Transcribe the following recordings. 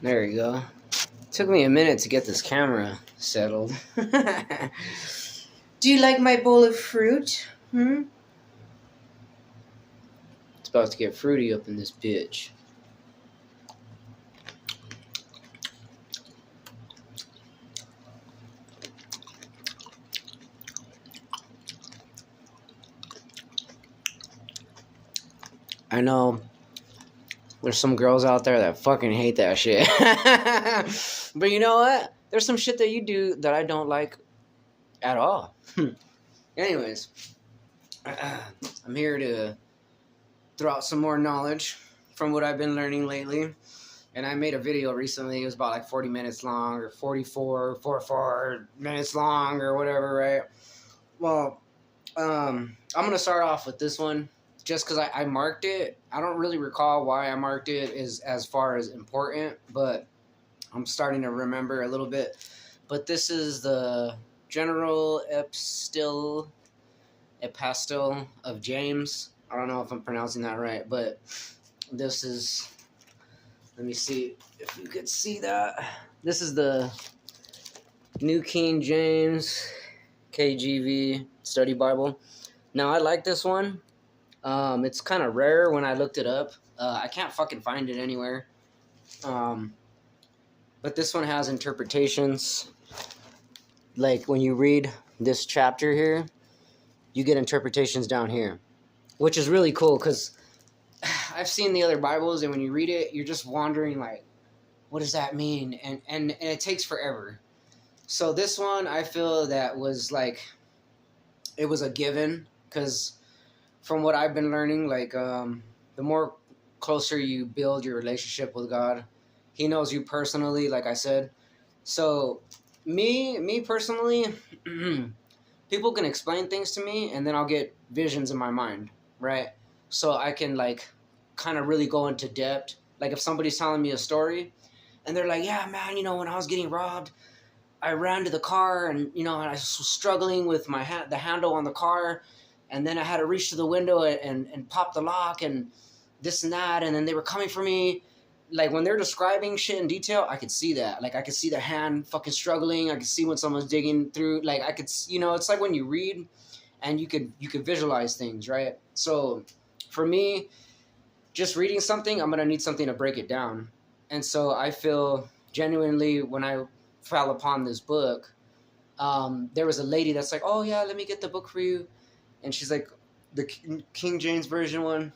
There you go. Took me a minute to get this camera settled. Do you like my bowl of fruit? It's about to get fruity up in this bitch. I know there's some girls out there that fucking hate that shit. But you know what? There's some shit that you do that I don't like at all. Anyways, I'm here to throw out some more knowledge from what I've been learning lately. And I made a video recently. It was about like 40 minutes long or 44 minutes long or whatever, right? Well, I'm going to start off with this one just because I marked it. I don't really recall why I marked it as far as important, but I'm starting to remember a little bit. But this is the General Epistle of James. I don't know if I'm pronouncing that right, but this is, let me see if you could see that. This is the New King James KJV Study Bible. Now, I like this one. It's kind of rare when I looked it up. I can't fucking find it anywhere. But this one has interpretations. Like when you read this chapter here, you get interpretations down here, which is really cool because I've seen the other Bibles, and when you read it, you're just wondering, like, what does that mean? And it takes forever. So this one, I feel that was like, it was a given, because from what I've been learning, like, the more closer you build your relationship with God, He knows you personally, like I said. So me personally, people can explain things to me, and then I'll get visions in my mind, right? So I can, like, kind of really go into depth. Like if somebody's telling me a story, and they're like, yeah, man, when I was getting robbed, I ran to the car, and, I was struggling with the handle on the car, and then I had to reach to the window and pop the lock and this and that, and then they were coming for me. Like, when they're describing shit in detail, I could see that. Like, I could see the hand fucking struggling. I could see when someone's digging through. Like, I could, it's like when you read and you could visualize things, right? So, for me, just reading something, I'm going to need something to break it down. And so, I feel genuinely when I fell upon this book, there was a lady that's like, oh, yeah, let me get the book for you. And she's like, the King James Version one.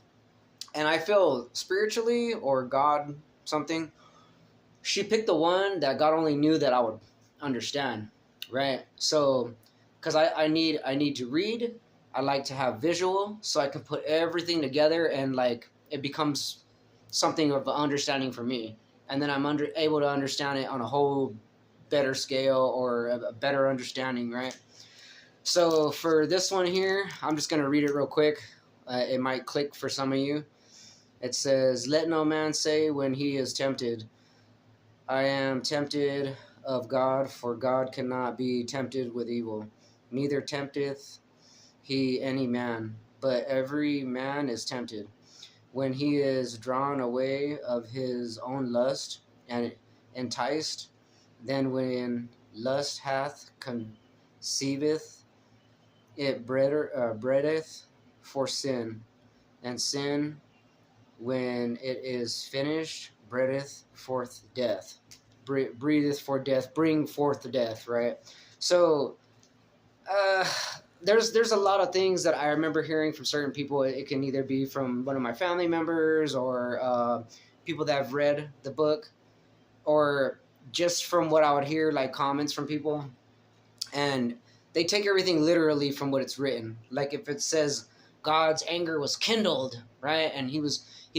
And I feel spiritually, or God something, she picked the one that God only knew that I would understand, right? So, because I need to read, I like to have visual, so I can put everything together, and, like, it becomes something of an understanding for me. And then I'm able to understand it on a whole better scale, or a better understanding, right? So for this one here, I'm just going to read it real quick. It might click for some of you. It says, let no man say when he is tempted, I am tempted of God, for God cannot be tempted with evil. Neither tempteth he any man, but every man is tempted when he is drawn away of his own lust and enticed. Then when lust hath conceiveth, it breedeth for sin, and sin, when it is finished, breedeth forth death. Breedeth for death, bring forth the death, right? So, there's a lot of things that I remember hearing from certain people. It can either be from one of my family members, or people that have read the book, or just from what I would hear, like comments from people. And they take everything literally from what it's written. Like if it says God's anger was kindled, right? And he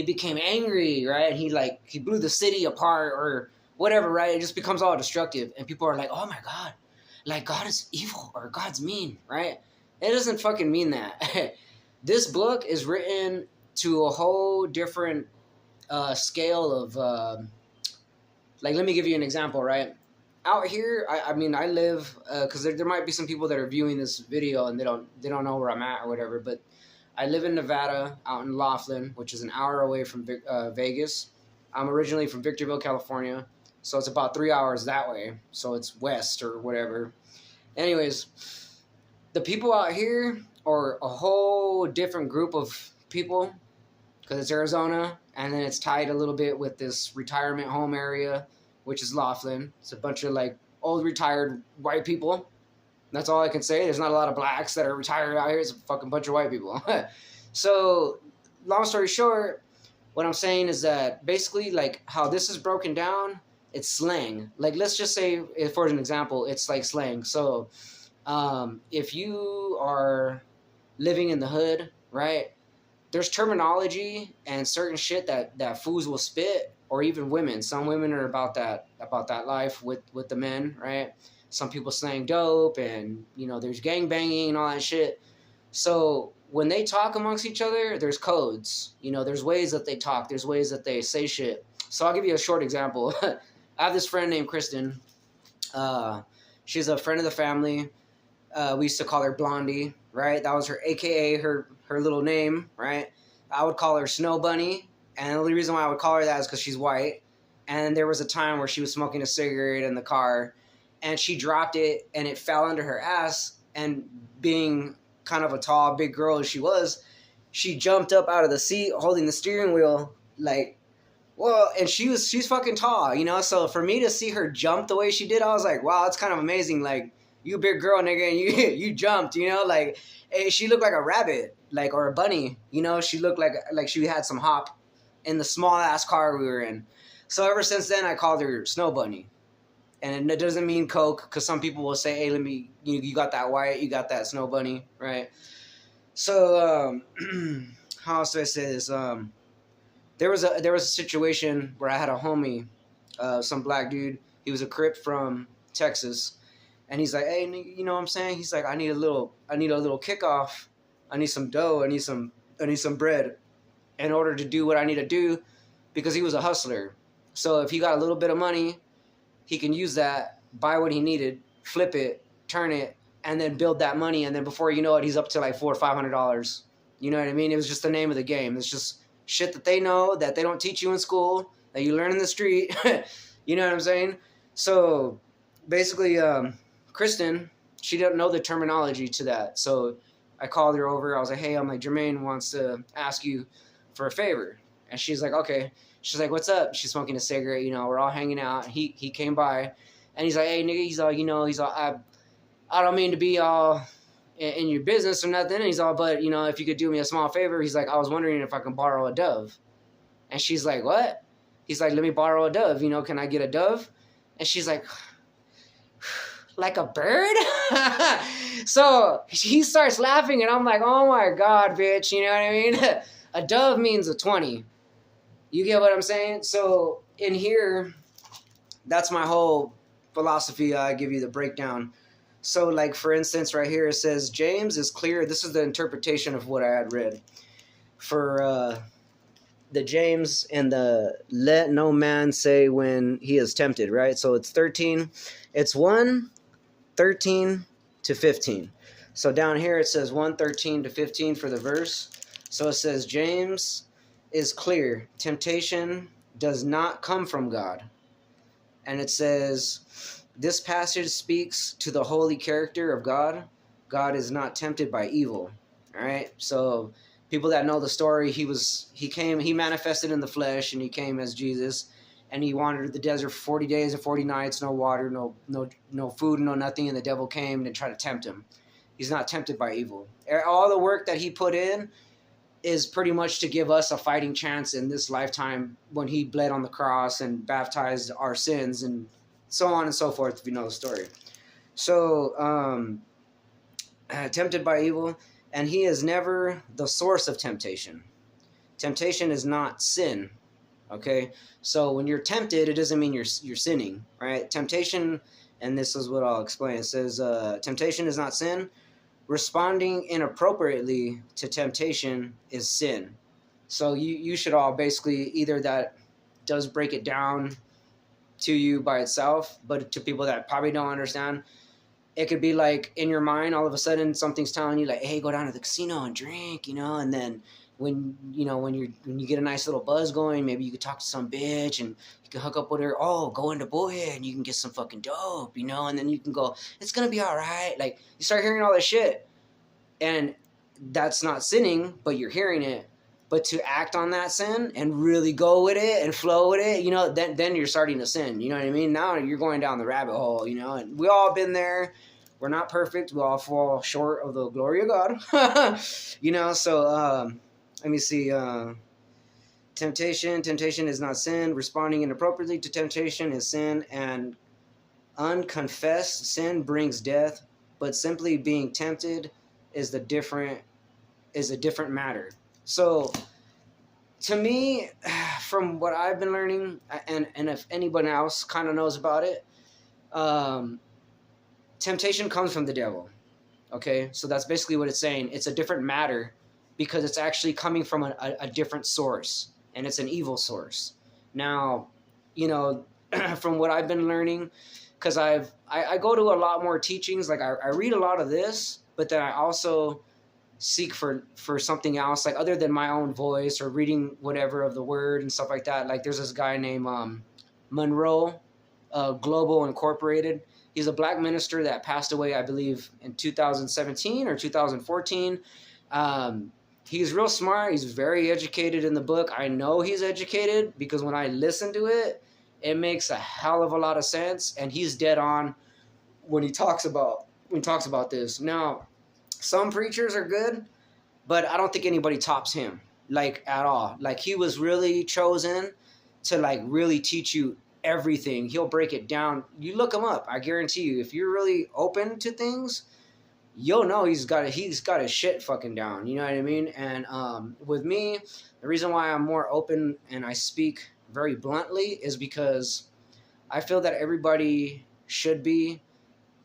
became angry, right? And he blew the city apart or whatever, right? It just becomes all destructive. And people are like, oh my God, like God is evil or God's mean, right? It doesn't fucking mean that. This book is written to a whole different scale of, like, let me give you an example, right? Out here, I mean, I live, because there might be some people that are viewing this video and they don't know where I'm at or whatever, but I live in Nevada, out in Laughlin, which is an hour away from Vegas. I'm originally from Victorville, California. So it's about 3 hours that way. So it's west or whatever. Anyways, the people out here are a whole different group of people because it's Arizona, and then it's tied a little bit with this retirement home area, which is Laughlin. It's a bunch of like old retired white people. That's all I can say. There's not a lot of blacks that are retired out here. It's a fucking bunch of white people. So, long story short, what I'm saying is that basically, like, how this is broken down, it's slang. Like, let's just say, for an example, it's like slang. So, if you are living in the hood, right, there's terminology and certain shit that fools will spit, or even women. Some women are about that life with the men, right? Some people slang dope, and there's gang banging and all that shit. So when they talk amongst each other, there's codes. There's ways that they talk. There's ways that they say shit. So I'll give you a short example. I have this friend named Kristen. She's a friend of the family. We used to call her Blondie, right? That was her AKA, her little name, right? I would call her Snow Bunny, and the only reason why I would call her that is because she's white. And there was a time where she was smoking a cigarette in the car, and she dropped it, and it fell under her ass. And being kind of a tall, big girl as she was, she jumped up out of the seat holding the steering wheel, like, well, and she's fucking tall, So for me to see her jump the way she did, I was like, wow, it's kind of amazing. Like, you big girl, nigga, and you jumped, like, she looked like a rabbit, like, or a bunny, she looked like she had some hop in the small ass car we were in. So ever since then, I called her Snow Bunny. And it doesn't mean Coke, because some people will say, hey, you got that white, you got that Snow Bunny, right? So, how else do I say this? There was a situation where I had a homie, some black dude. He was a Crip from Texas, and he's like, hey, you know what I'm saying? He's like, I need a little kickoff. I need some dough. I need some bread in order to do what I need to do, because he was a hustler. So if he got a little bit of money, he can use that, buy what he needed, flip it, turn it, and then build that money. And then before you know it, he's up to like $400 or $500. You know what I mean? It was just the name of the game. It's just shit that they know, that they don't teach you in school, that you learn in the street. You know what I'm saying? So basically, Kristen, she didn't know the terminology to that. So I called her over. I was like, hey, Jermaine wants to ask you for a favor. And she's like, okay. She's like, what's up? She's smoking a cigarette, we're all hanging out. He came by, and he's like, hey, nigga, he's all, I don't mean to be all in your business or nothing. And he's all, but, if you could do me a small favor, he's like, I was wondering if I can borrow a dove. And she's like, what? He's like, let me borrow a dove. Can I get a dove? And she's like, like a bird? So he starts laughing, and I'm like, oh my God, bitch. You know what I mean? A dove means a 20. You get what I'm saying? So in here, that's my whole philosophy. I give you the breakdown. So like, for instance, right here, it says, James is clear. This is the interpretation of what I had read. For the James and the let no man say when he is tempted, right? So it's 13. It's 1:13 to 15. So down here, it says 1:13 to 15 for the verse. So it says, James is clear. Temptation does not come from God. And it says, this passage speaks to the holy character of God. God is not tempted by evil. All right. So people that know the story, he manifested in the flesh, and he came as Jesus, and he wandered the desert for 40 days and 40 nights, no water, no food, no nothing. And the devil came and tried to tempt him. He's not tempted by evil. All the work that he put in is pretty much to give us a fighting chance in this lifetime, when he bled on the cross and baptized our sins, and so on and so forth, if you know the story. So, tempted by evil, and he is never the source of temptation. Temptation is not sin, okay? So when you're tempted, it doesn't mean you're sinning, right? Temptation, and this is what I'll explain. It says, temptation is not sin. Responding inappropriately to temptation is sin. So you should all basically, either that does break it down to you by itself, but to people that probably don't understand, it could be like in your mind, all of a sudden something's telling you like, hey, go down to the casino and drink, and then when you get a nice little buzz going, maybe you could talk to some bitch and you can hook up with her. Oh, go into boyhood and you can get some fucking dope, and then you can go, it's gonna be all right. Like, you start hearing all this shit, and that's not sinning, but you're hearing it. But to act on that sin and really go with it and flow with it, then you're starting to sin. You know what I mean? Now you're going down the rabbit hole, and we all been there. We're not perfect. We all fall short of the glory of God. So let me see. Temptation is not sin. Responding inappropriately to temptation is sin, and unconfessed sin brings death. But simply being tempted is a different matter. So, to me, from what I've been learning, and if anyone else kind of knows about it, temptation comes from the devil. Okay, so that's basically what it's saying. It's a different matter because it's actually coming from a different source, and it's an evil source. Now, from what I've been learning, because I go to a lot more teachings. Like, I read a lot of this, but then I also seek for something else, like other than my own voice or reading whatever of the word and stuff like that. Like, there's this guy named Monroe Global Incorporated. He's a black minister that passed away, I believe, in 2017 or 2014. He's real smart. He's very educated in the book. I know he's educated because when I listen to it, it makes a hell of a lot of sense, and he's dead on when he talks about this. Now, some preachers are good, but I don't think anybody tops him, like, at all. Like, he was really chosen to, like, really teach you everything. He'll break it down. You look him up. I guarantee you, if you're really open to things, you'll know he's got his shit fucking down. You know what I mean? And with me, the reason why I'm more open and I speak very bluntly is because I feel that everybody should be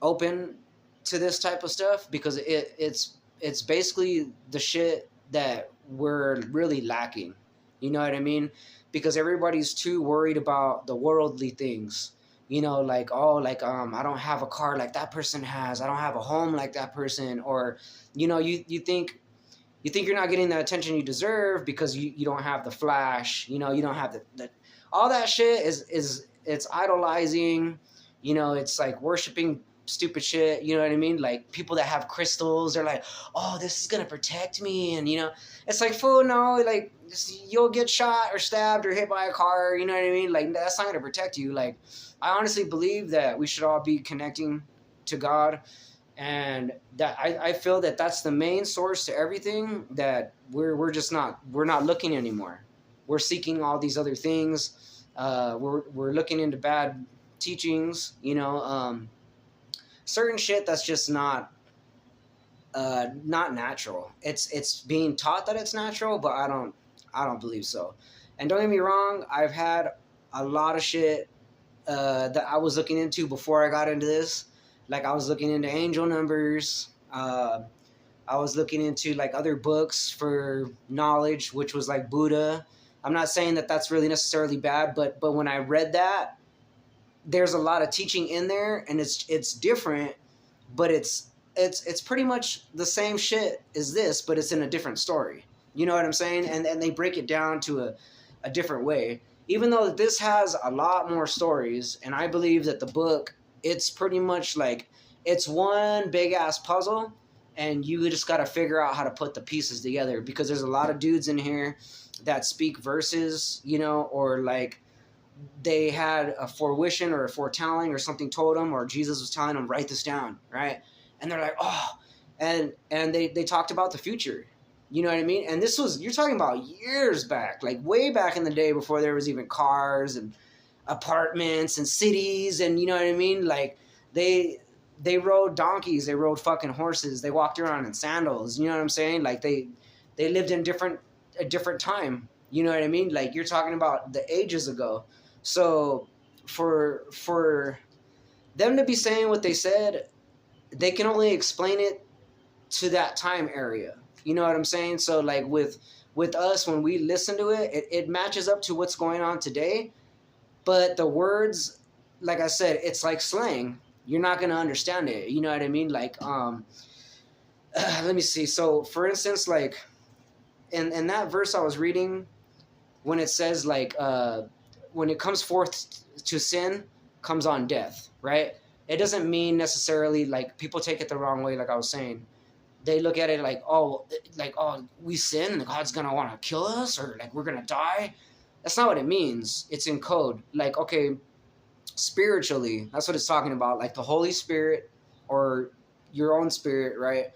open to this type of stuff, because it's basically the shit that we're really lacking. You know what I mean? Because everybody's too worried about the worldly things. Like, I don't have a car like that person has. I don't have a home like that person. Or, you think you're not getting the attention you deserve because you don't have the flash. You don't have the all that shit is it's idolizing. It's like worshiping stupid shit. You know what I mean? Like, people that have crystals, they're like, oh, this is gonna protect me, and it's like, fool, no, like, you'll get shot or stabbed or hit by a car. You know what I mean? Like, that's not gonna protect you. Like, I honestly believe that we should all be connecting to God, and that I feel that that's the main source to everything. That we're not looking anymore. We're seeking all these other things. We're looking into bad teachings. Certain shit that's just not natural. It's being taught that it's natural, but I don't believe so. And don't get me wrong, I've had a lot of shit that I was looking into before I got into this. Like, I was looking into angel numbers. I was looking into, like, other books for knowledge, which was like Buddha. I'm not saying that that's really necessarily bad, but when I read that, there's a lot of teaching in there, and it's different, but it's pretty much the same shit as this, but it's in a different story. You know what I'm saying? And they break it down to a different way. Even though this has a lot more stories, and I believe that the book, it's pretty much like, it's one big ass puzzle, and you just got to figure out how to put the pieces together, because there's a lot of dudes in here that speak verses, or like, they had a fruition or a foretelling or something told them, or Jesus was telling them, write this down, right? And they're like, oh, and they talked about the future. You know what I mean? And you're talking about years back, like way back in the day, before there was even cars and apartments and cities, and you know what I mean? Like, they rode donkeys, they rode fucking horses, they walked around in sandals. You know what I'm saying? Like, they lived in a different time. You know what I mean? Like, you're talking about the ages ago. So for them to be saying what they said, they can only explain it to that time area. You know what I'm saying? So, like, with us, when we listen to it, it matches up to what's going on today. But the words, like I said, it's like slang. You're not going to understand it. You know what I mean? Like, let me see. So, for instance, like, in that verse I was reading, when it says like when it comes forth to sin, comes on death, right? It doesn't mean necessarily, like, people take it the wrong way. Like I was saying, they look at it like, oh, we sin and God's gonna want to kill us, or like we're gonna die. That's not what it means. It's in code. Like, okay, spiritually, that's what it's talking about. Like the Holy Spirit or your own spirit, right?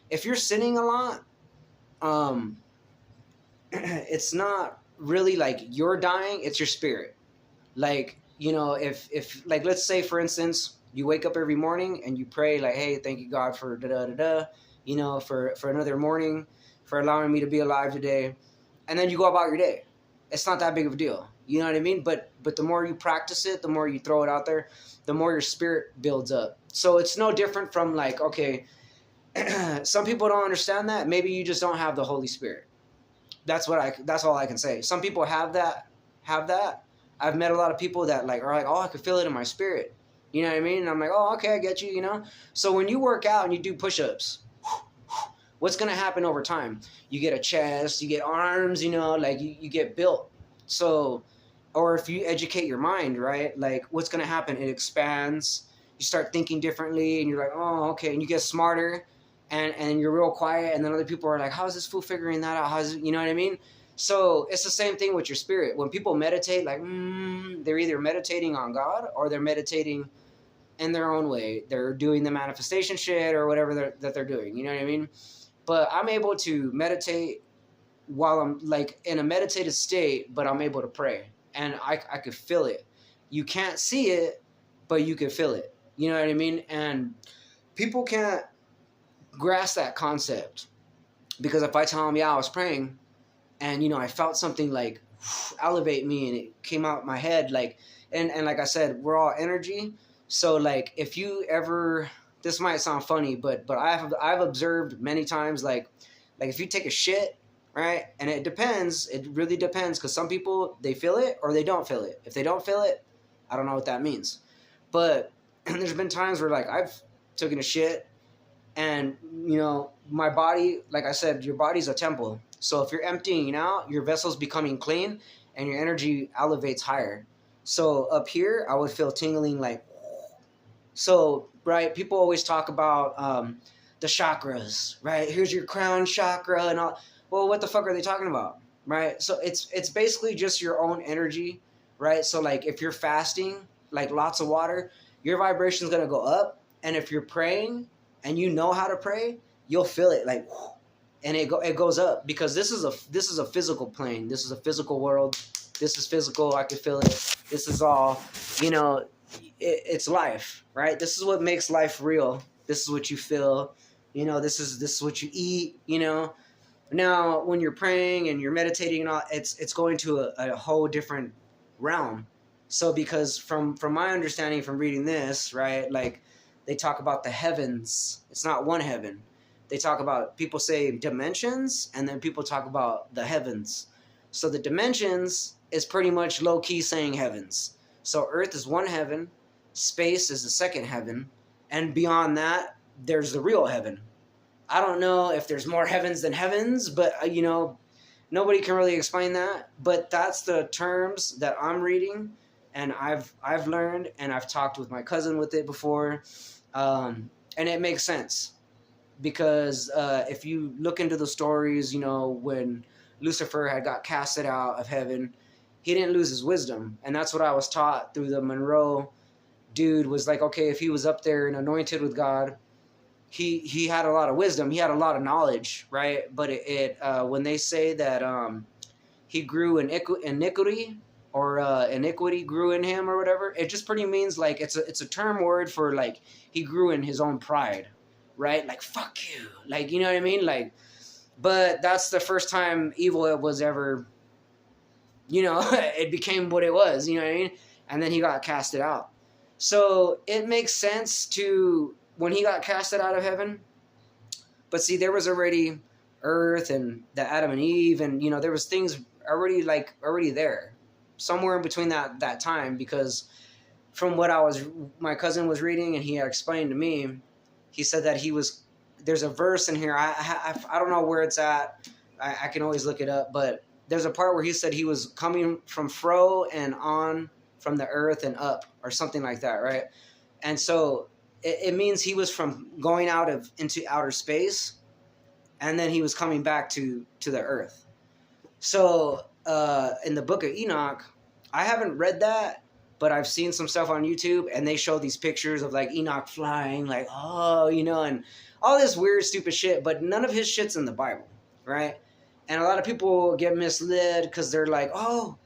If you're sinning a lot, it's not really like you're dying, it's your spirit. Like, if like, let's say for instance, you wake up every morning and you pray like, hey, thank you God for da da da da, for another morning, for allowing me to be alive today, and then you go about your day. It's not that big of a deal, you know what I mean? But the more you practice it, the more you throw it out there, the more your spirit builds up. So it's no different from like, okay, some people don't understand that. Maybe you just don't have the Holy Spirit. That's all I can say. Some people have that. I've met a lot of people that like are like, oh, I could feel it in my spirit. You know what I mean? And I'm like, oh, okay, I get you, So when you work out and you do push-ups, what's going to happen over time? You get a chest, you get arms, like you get built. So, or if you educate your mind, right? Like what's going to happen? It expands. You start thinking differently and you're like, oh, okay. And you get smarter. And you're real quiet, and then other people are like, how is this fool figuring that out? You know what I mean? So it's the same thing with your spirit. When people meditate, like, they're either meditating on God or they're meditating in their own way. They're doing the manifestation shit or whatever that they're doing. You know what I mean? But I'm able to meditate while I'm like in a meditative state, but I'm able to pray, and I could feel it. You can't see it, but you can feel it. You know what I mean? And people can't grasp that concept, because if I tell them, yeah, I was praying and I felt something like elevate me and it came out my head, like, and like I said, we're all energy. So like, if you ever, this might sound funny, but I've observed many times, like if you take a shit, right, and it really depends, because some people, they feel it or they don't feel it. If they don't feel it, I don't know what that means. But there's been times where like I've taken a shit, and, my body, like I said, your body's a temple. So if you're emptying out, your vessel's becoming clean and your energy elevates higher. So up here, I would feel tingling like, so, right, people always talk about the chakras, right? Here's your crown chakra and all. Well, what the fuck are they talking about, right? So it's basically just your own energy, right? So like if you're fasting, like lots of water, your vibration's going to go up. And if you're praying, and you know how to pray, you'll feel it like, and it goes up, because this is a physical plane. This is a physical world. This is physical. I can feel it. This is all, it's life, right? This is what makes life real. This is what you feel. This is what you eat. Now when you're praying and you're meditating and all, it's going to a whole different realm. So because from my understanding from reading this, right, like, they talk about the heavens. It's not one heaven. They talk about, people say dimensions, and then people talk about the heavens. So the dimensions is pretty much low-key saying heavens. So Earth is one heaven, space is the second heaven, and beyond that, there's the real heaven. I don't know if there's more heavens than heavens, but, nobody can really explain that. But that's the terms that I'm reading, and I've learned, and I've talked with my cousin with it before. And it makes sense, because if you look into the stories, when Lucifer had got casted out of heaven, he didn't lose his wisdom. And that's what I was taught through the Monroe dude, was like, okay, if he was up there and anointed with God, he had a lot of wisdom. He had a lot of knowledge, right? But when they say that he grew in iniquity, or iniquity grew in him, or whatever, it just pretty means like, it's a term word for like, he grew in his own pride, right? Like, fuck you, like, you know what I mean? Like, but that's the first time evil was ever, it became what it was, you know what I mean? And then he got casted out. So it makes sense to, when he got casted out of heaven. But see, there was already Earth and the Adam and Eve, and there was things already there, somewhere in between that time, because from what my cousin was reading and he had explained to me, he said that there's a verse in here, I don't know where it's at, I can always look it up, but there's a part where he said he was coming from fro and on from the earth and up or something like that, right? And so it means he was from going out of into outer space, and then he was coming back to the earth. So in the book of Enoch, I haven't read that, but I've seen some stuff on YouTube, and they show these pictures of like Enoch flying, like, oh, you know, and all this weird, stupid shit, but none of his shit's in the Bible, right? And a lot of people get misled because they're like, oh,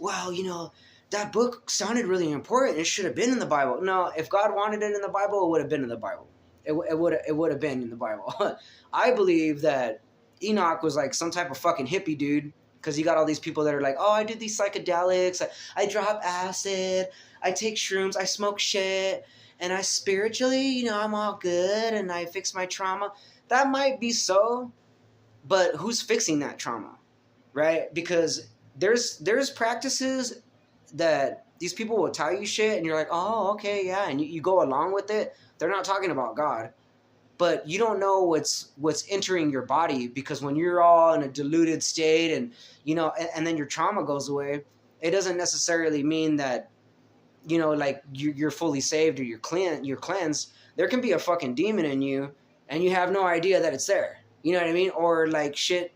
well, you know, that book sounded really important. It should have been in the Bible. No, if God wanted it in the Bible, it would have been in the Bible. It would have been in the Bible. I believe that Enoch was like some type of fucking hippie dude, because you got all these people that are like, oh, I do these psychedelics, I drop acid, I take shrooms, I smoke shit, and I spiritually, you know, I'm all good, and I fix my trauma. That might be so, but who's fixing that trauma, right? Because there's practices that these people will tell you shit, and you're like, oh, okay, yeah, and you go along with it. They're not talking about God, but you don't know what's entering your body, because when you're all in a diluted state, and you know, and then your trauma goes away, it doesn't necessarily mean that, you know, like you're fully saved or you're cleansed. There can be a fucking demon in you, and you have no idea that it's there. You know what I mean? Or like shit,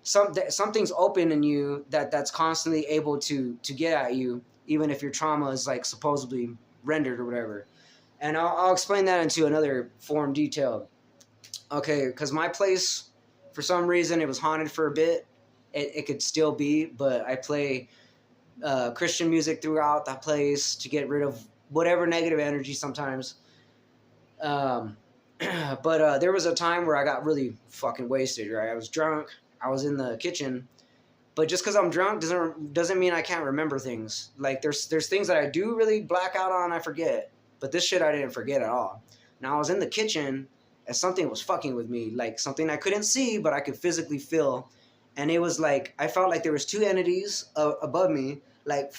something's open in you that's constantly able to get at you, even if your trauma is like supposedly rendered or whatever. And I'll explain that into another form detail. Okay, because my place, for some reason, it was haunted for a bit. It could still be, but I play Christian music throughout that place to get rid of whatever negative energy sometimes. But there was a time where I got really fucking wasted, right? I was drunk. I was in the kitchen. But just because I'm drunk doesn't mean I can't remember things. Like, there's things that I do really black out on, I forget. But this shit I didn't forget at all. Now, I was in the kitchen, and something was fucking with me. Like, something I couldn't see, but I could physically feel. And it was like, I felt like there was two entities above me, like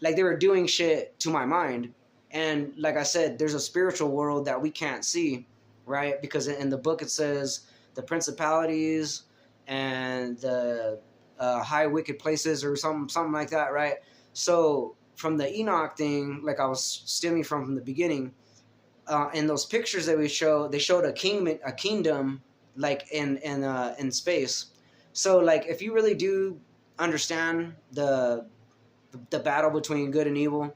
they were doing shit to my mind. And like I said, there's a spiritual world that we can't see, right? Because in the book it says the principalities and the high wicked places or something like that, right? So from the Enoch thing, like I was stemming from the beginning, in those pictures that they showed a kingdom like in space. So like if you really do understand the battle between good and evil,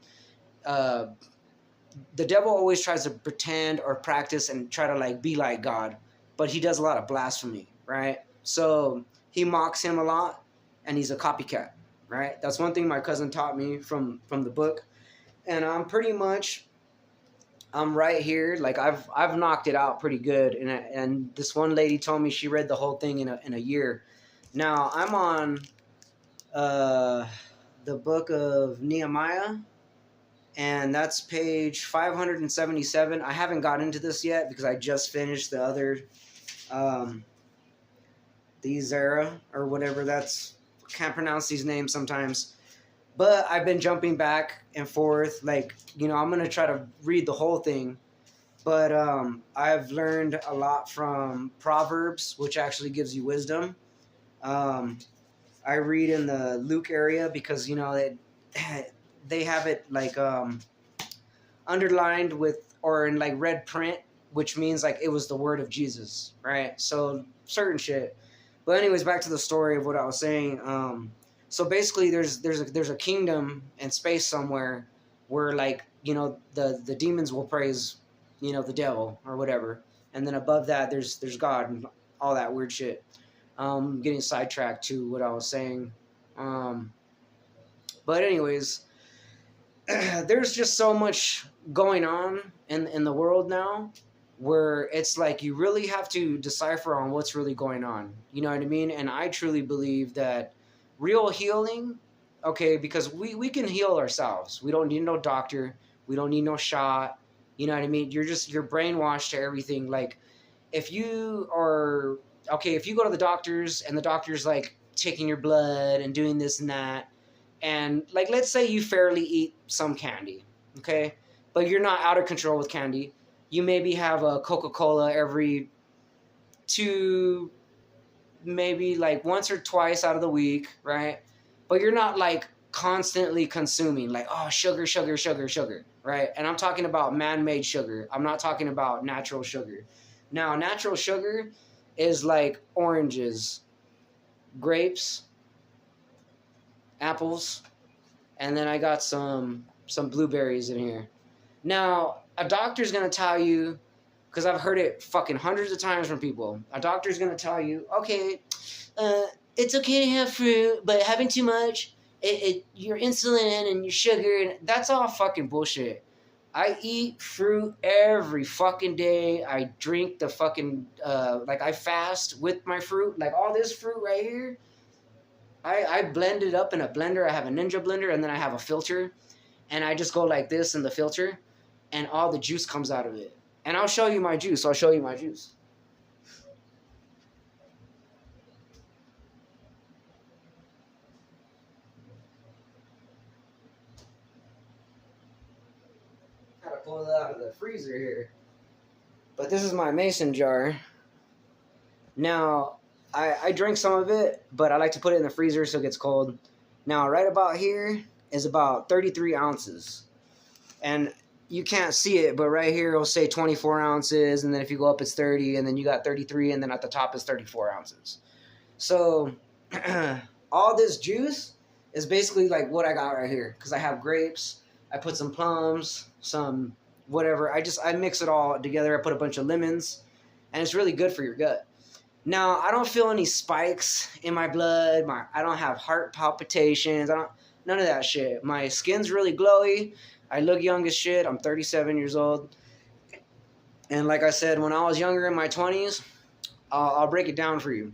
the devil always tries to pretend or practice and try to like be like God, but he does a lot of blasphemy, right? So he mocks him a lot, and he's a copycat, right? That's one thing my cousin taught me from the book, and I'm right here. Like I've knocked it out pretty good, and this one lady told me she read the whole thing in a year. Now I'm on the book of Nehemiah, and that's page 577. I haven't got into this yet because I just finished the other, the Zera or whatever. Can't pronounce these names sometimes, but I've been jumping back and forth. Like, you know, I'm gonna try to read the whole thing, but I've learned a lot from Proverbs, which actually gives you wisdom. I read in the Luke area because, you know, they have it like underlined with, or in like red print, which means like it was the word of Jesus, right? So certain shit. But anyways, back to the story of what I was saying. So basically, there's a kingdom in space somewhere where, like, you know, the demons will praise, you know, the devil or whatever, and then above that there's God and all that weird shit. Getting sidetracked to what I was saying. But anyways, there's just so much going on in the world now, where it's like you really have to decipher on what's really going on. You know what I mean? And I truly believe that real healing, okay, because we can heal ourselves. We don't need no doctor. We don't need no shot. You know what I mean? You're brainwashed to everything. Like, if you go to the doctors and the doctor's like taking your blood and doing this and that, and like, let's say you fairly eat some candy, okay? But you're not out of control with candy. You maybe have a Coca-Cola every 2 maybe like once or twice out of the week, right? But you're not like constantly consuming like, oh, sugar, sugar, sugar, sugar, right? And I'm talking about man-made sugar. I'm not talking about natural sugar. Now, natural sugar is like oranges, grapes, apples, and then I got some blueberries in here. Now, a doctor's gonna tell you, because I've heard it fucking hundreds of times from people. A doctor's gonna tell you, okay, it's okay to have fruit, but having too much, your insulin and your sugar, and that's all fucking bullshit. I eat fruit every fucking day. I drink the fucking, like I fast with my fruit. Like all this fruit right here, I blend it up in a blender. I have a Ninja blender, and then I have a filter. And I just go like this in the filter, and all the juice comes out of it. And I'll show you my juice. I'll show you my juice. Gotta pull it out of the freezer here. But this is my mason jar. Now, I drink some of it, but I like to put it in the freezer so it gets cold. Now, right about here is about 33 ounces. And you can't see it, but right here it'll say 24 ounces, and then if you go up it's 30, and then you got 33, and then at the top is 34 ounces. So, all this juice is basically like what I got right here, because I have grapes, I put some plums, some whatever, I mix it all together, I put a bunch of lemons, and it's really good for your gut. Now, I don't feel any spikes in my blood, I don't have heart palpitations, none of that shit. My skin's really glowy, I look young as shit, I'm 37 years old, and like I said, when I was younger in my 20s, I'll break it down for you.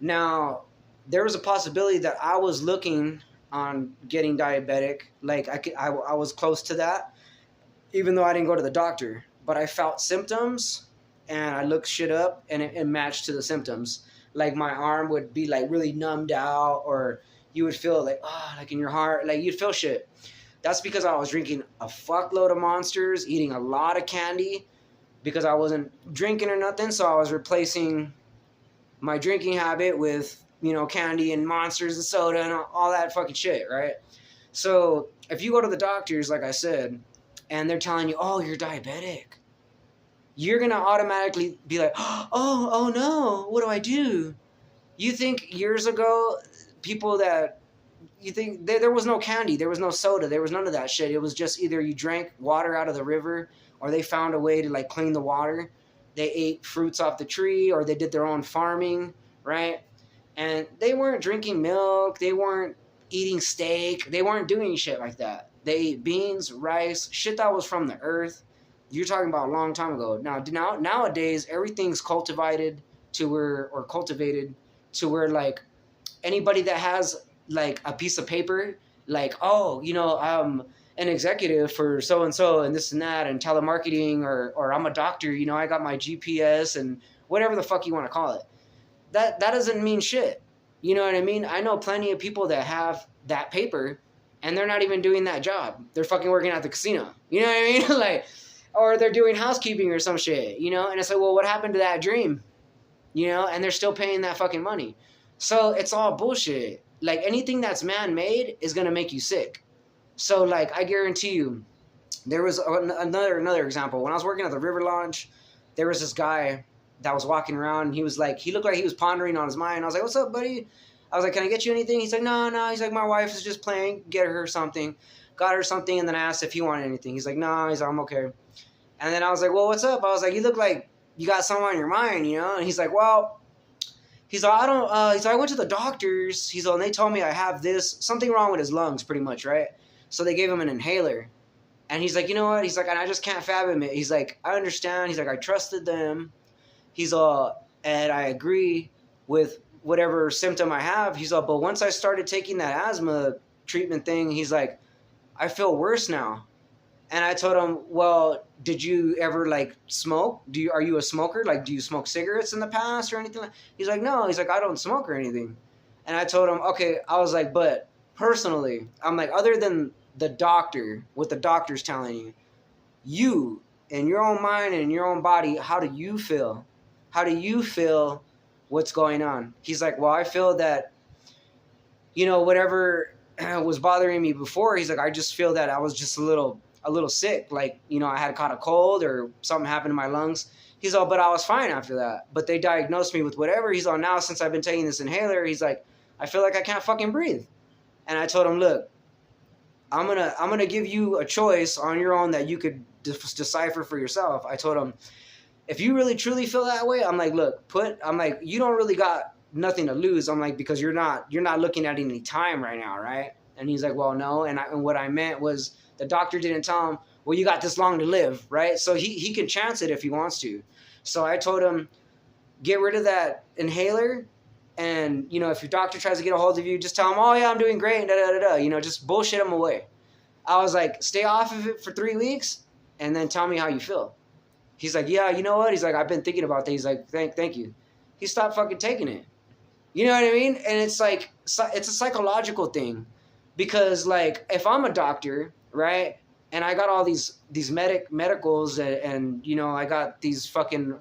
Now, there was a possibility that I was looking on getting diabetic, like I was close to that, even though I didn't go to the doctor, but I felt symptoms, and I looked shit up, and it matched to the symptoms. Like my arm would be like really numbed out, or you would feel like, like in your heart, like you'd feel shit. That's because I was drinking a fuckload of Monsters, eating a lot of candy, because I wasn't drinking or nothing, so I was replacing my drinking habit with, candy and Monsters and soda and all that fucking shit, right? So if you go to the doctors, like I said, and they're telling you, oh, you're diabetic, you're going to automatically be like, oh no, what do I do? You think years ago, people that, you think there was no candy, there was no soda, there was none of that shit. It was just either you drank water out of the river, or they found a way to like clean the water. They ate fruits off the tree, or they did their own farming, right? And they weren't drinking milk, they weren't eating steak, they weren't doing shit like that. They ate beans, rice, shit that was from the earth. You're talking about a long time ago. Nowadays, everything's cultivated to where like anybody that has like a piece of paper, like, I'm an executive for so-and-so and this and that and telemarketing, or I'm a doctor, I got my GPS and whatever the fuck you want to call it. That doesn't mean shit. You know what I mean? I know plenty of people that have that paper and they're not even doing that job. They're fucking working at the casino. You know what I mean? Like, or they're doing housekeeping or some shit, And it's like, well, what happened to that dream? And they're still paying that fucking money. So it's all bullshit. Like anything that's man-made is going to make you sick. So like, I guarantee you, there was another example. When I was working at the River Lodge, there was this guy that was walking around, and he looked like he was pondering on his mind. I was like, what's up, buddy? I was like, can I get you anything? He's like, no. He's like, my wife is just playing, get her something. Got her something, and then I asked if he wanted anything. He's like, no. He's like, I'm okay. And then I was like, well, what's up? I was like, you look like you got something on your mind, And he's like, well, he's like, I went to the doctors. He's like, and they told me I have something wrong with his lungs, pretty much, right? So they gave him an inhaler. And he's like, you know what? He's like, and I just can't fathom it. He's like, I understand. He's like, I trusted them. He's all, and I agree with whatever symptom I have. He's all, but once I started taking that asthma treatment thing, he's like, I feel worse now. And I told him, well, did you ever like smoke? Are you a smoker? Like, do you smoke cigarettes in the past or anything? He's like, no. He's like, I don't smoke or anything. And I told him, okay. I was like, but personally, I'm like, other than the doctor, what the doctor's telling you in your own mind and in your own body, how do you feel? How do you feel what's going on? He's like, well, I feel that, whatever was bothering me before, he's like, I just feel that I was just a little sick. Like, I had caught a cold or something happened to my lungs. He's all, but I was fine after that. But they diagnosed me with whatever. He's all, now since I've been taking this inhaler, he's like, I feel like I can't fucking breathe. And I told him, look, I'm gonna give you a choice on your own that you could decipher for yourself. I told him, if you really truly feel that way, I'm like, look, I'm like, you don't really got nothing to lose. I'm like, because you're not looking at any time right now, right? And he's like, well, no. And what I meant was the doctor didn't tell him, well, you got this long to live, right? So he can chance it if he wants to. So I told him, get rid of that inhaler. And, if your doctor tries to get a hold of you, just tell him, oh, yeah, I'm doing great, just bullshit him away. I was like, stay off of it for 3 weeks and then tell me how you feel. He's like, yeah, you know what? He's like, I've been thinking about that. He's like, thank you. He stopped fucking taking it. You know what I mean? And it's like, it's a psychological thing. Because, like, if I'm a doctor, right, and I got all these medicals and I got these fucking,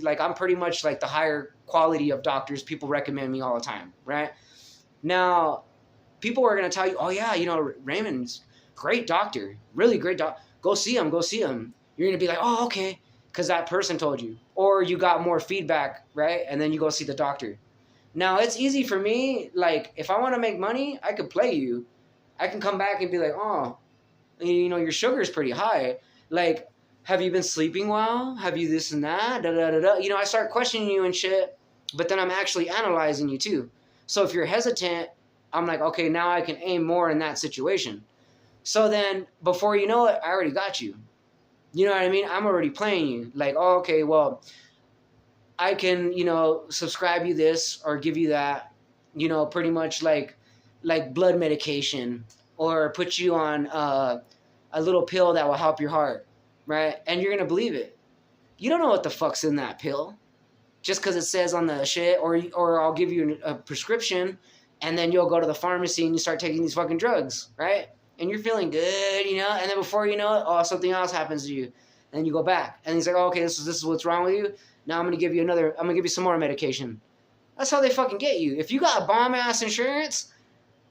like, I'm pretty much like the higher quality of doctors. People recommend me all the time, right? Now, people are going to tell you, oh, yeah, Raymond's great doctor, really great doctor. Go see him. You're going to be like, oh, okay, because that person told you. Or you got more feedback, right? And then you go see the doctor. Now, it's easy for me. Like, if I want to make money, I could play you. I can come back and be like, oh, your sugar is pretty high. Like, have you been sleeping well? Have you this and that? Da, da, da, da. I start questioning you and shit, but then I'm actually analyzing you too. So if you're hesitant, I'm like, okay, now I can aim more in that situation. So then before you know it, I already got you. You know what I mean? I'm already playing you. Like, oh, okay, well, I can, subscribe you this or give you that, pretty much like blood medication, or put you on a little pill that will help your heart, right? And you're going to believe it. You don't know what the fuck's in that pill just because it says on the shit, or I'll give you a prescription and then you'll go to the pharmacy and you start taking these fucking drugs, right? And you're feeling good, and then before you know it, oh, something else happens to you. And then you go back and he's like, oh, okay, this is what's wrong with you. Now I'm going to give you some more medication. That's how they fucking get you. If you got bomb-ass insurance,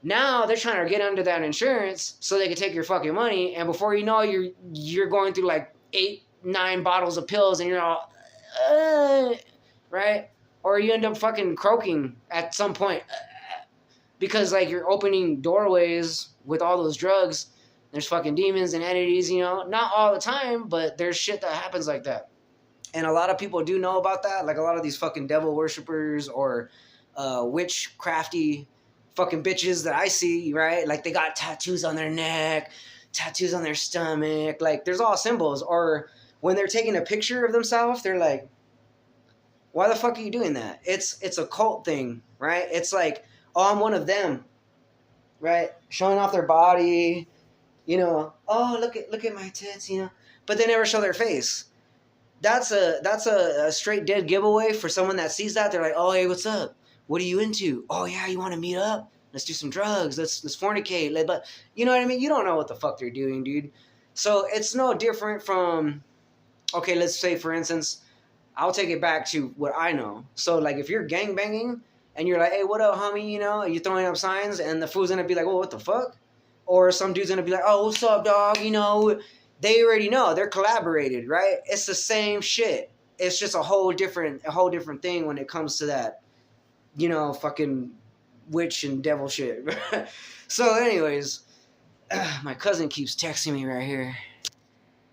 now they're trying to get under that insurance so they can take your fucking money. And before you know it, you're going through like 8-9 bottles of pills and you're all, right? Or you end up fucking croaking at some point because like you're opening doorways with all those drugs. There's fucking demons and entities, not all the time, but there's shit that happens like that. And a lot of people do know about that. Like a lot of these fucking devil worshippers or witchcrafty fucking bitches that I see, right? Like they got tattoos on their neck, tattoos on their stomach. Like there's all symbols. Or when they're taking a picture of themselves, they're like, why the fuck are you doing that? It's a cult thing, right? It's like, oh, I'm one of them, right? Showing off their body, oh, look at my tits, but they never show their face. That's a straight dead giveaway for someone that sees that. They're like, oh, hey, what's up? What are you into? Oh, yeah, you want to meet up? Let's do some drugs. Let's fornicate. But you know what I mean? You don't know what the fuck they're doing, dude. So it's no different from, okay, let's say, for instance, I'll take it back to what I know. So, like, if you're gangbanging and you're like, hey, what up, homie, and you're throwing up signs, and the fool's going to be like, oh, what the fuck? Or some dude's going to be like, oh, what's up, dog? They already know. They're collaborated, right? It's the same shit. It's just a whole different thing when it comes to that, fucking witch and devil shit. So anyways, my cousin keeps texting me right here.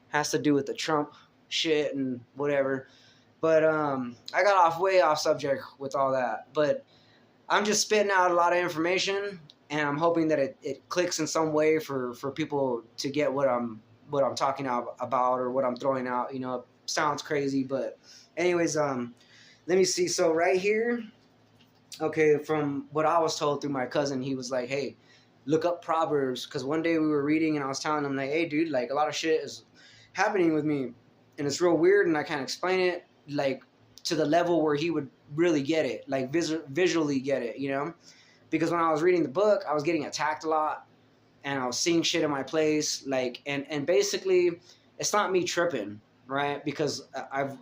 Has to do with the Trump shit and whatever. But I got way off subject with all that. But I'm just spitting out a lot of information, and I'm hoping that it clicks in some way for people to get what I'm talking about or what I'm throwing out. It sounds crazy, but anyways, let me see. So right here, okay, from what I was told through my cousin, he was like, hey, look up Proverbs, because one day we were reading and I was telling him, like, hey, dude, like a lot of shit is happening with me and it's real weird, and I can't explain it like to the level where he would really get it, like visually get it, because when I was reading the book, I was getting attacked a lot and I was seeing shit in my place, like, and basically it's not me tripping, right? Because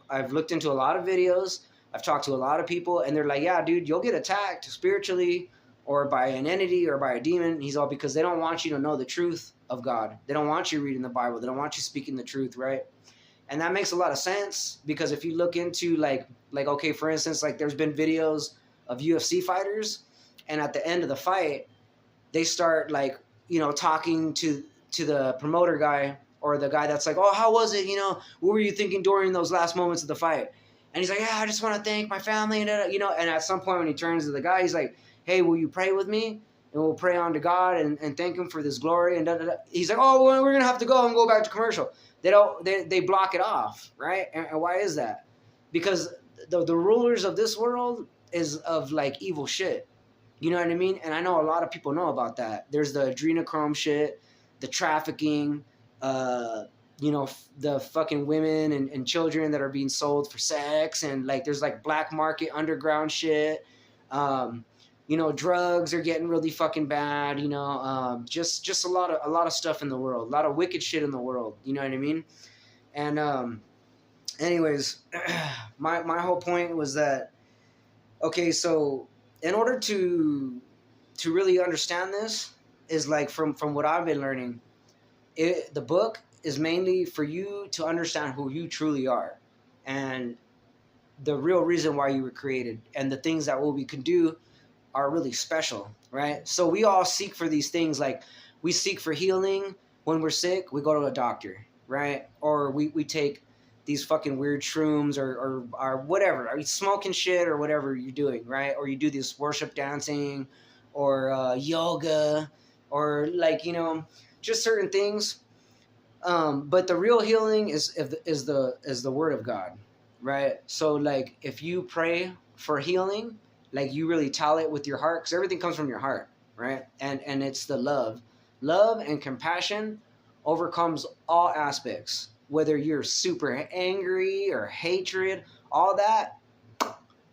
I've looked into a lot of videos I've talked to a lot of people, and they're like, yeah, dude, you'll get attacked spiritually or by an entity or by a demon. He's all because they don't want you to know the truth of God. They don't want you reading the Bible. They don't want you speaking the truth, right? And that makes a lot of sense, because if you look into like okay, for instance, like there's been videos of UFC fighters, and at the end of the fight, they start like, talking to the promoter guy, or the guy that's like, oh, how was it? What were you thinking during those last moments of the fight? And he's like, yeah, I just want to thank my family. And, and at some point when he turns to the guy, he's like, hey, will you pray with me? And we'll pray on to God and thank him for this glory. And he's like, oh, well, we're going to have to go and go back to commercial. They block it off, right? And why is that? Because the rulers of this world is of like evil shit. You know what I mean? And I know a lot of people know about that. There's the adrenochrome shit, the trafficking, the fucking women and children that are being sold for sex, and like there's like black market underground shit. Drugs are getting really fucking bad. Just a lot of stuff in the world, a lot of wicked shit in the world. You know what I mean? And anyways, my whole point was that, okay, so in order to really understand this, is like from what I've been learning, the book is mainly for you to understand who you truly are, and the real reason why you were created, and the things that what we can do are really special, right? So we all seek for these things. Like we seek for healing when we're sick, we go to a doctor, right? Or we take these fucking weird shrooms or whatever, are you smoking shit or whatever you're doing, right? Or you do this worship dancing or yoga or like, just certain things. But the real healing is the word of God, right? So like if you pray for healing, like you really tell it with your heart, because everything comes from your heart, right? And it's the love and compassion overcomes all aspects. Whether you're super angry or hatred, all that,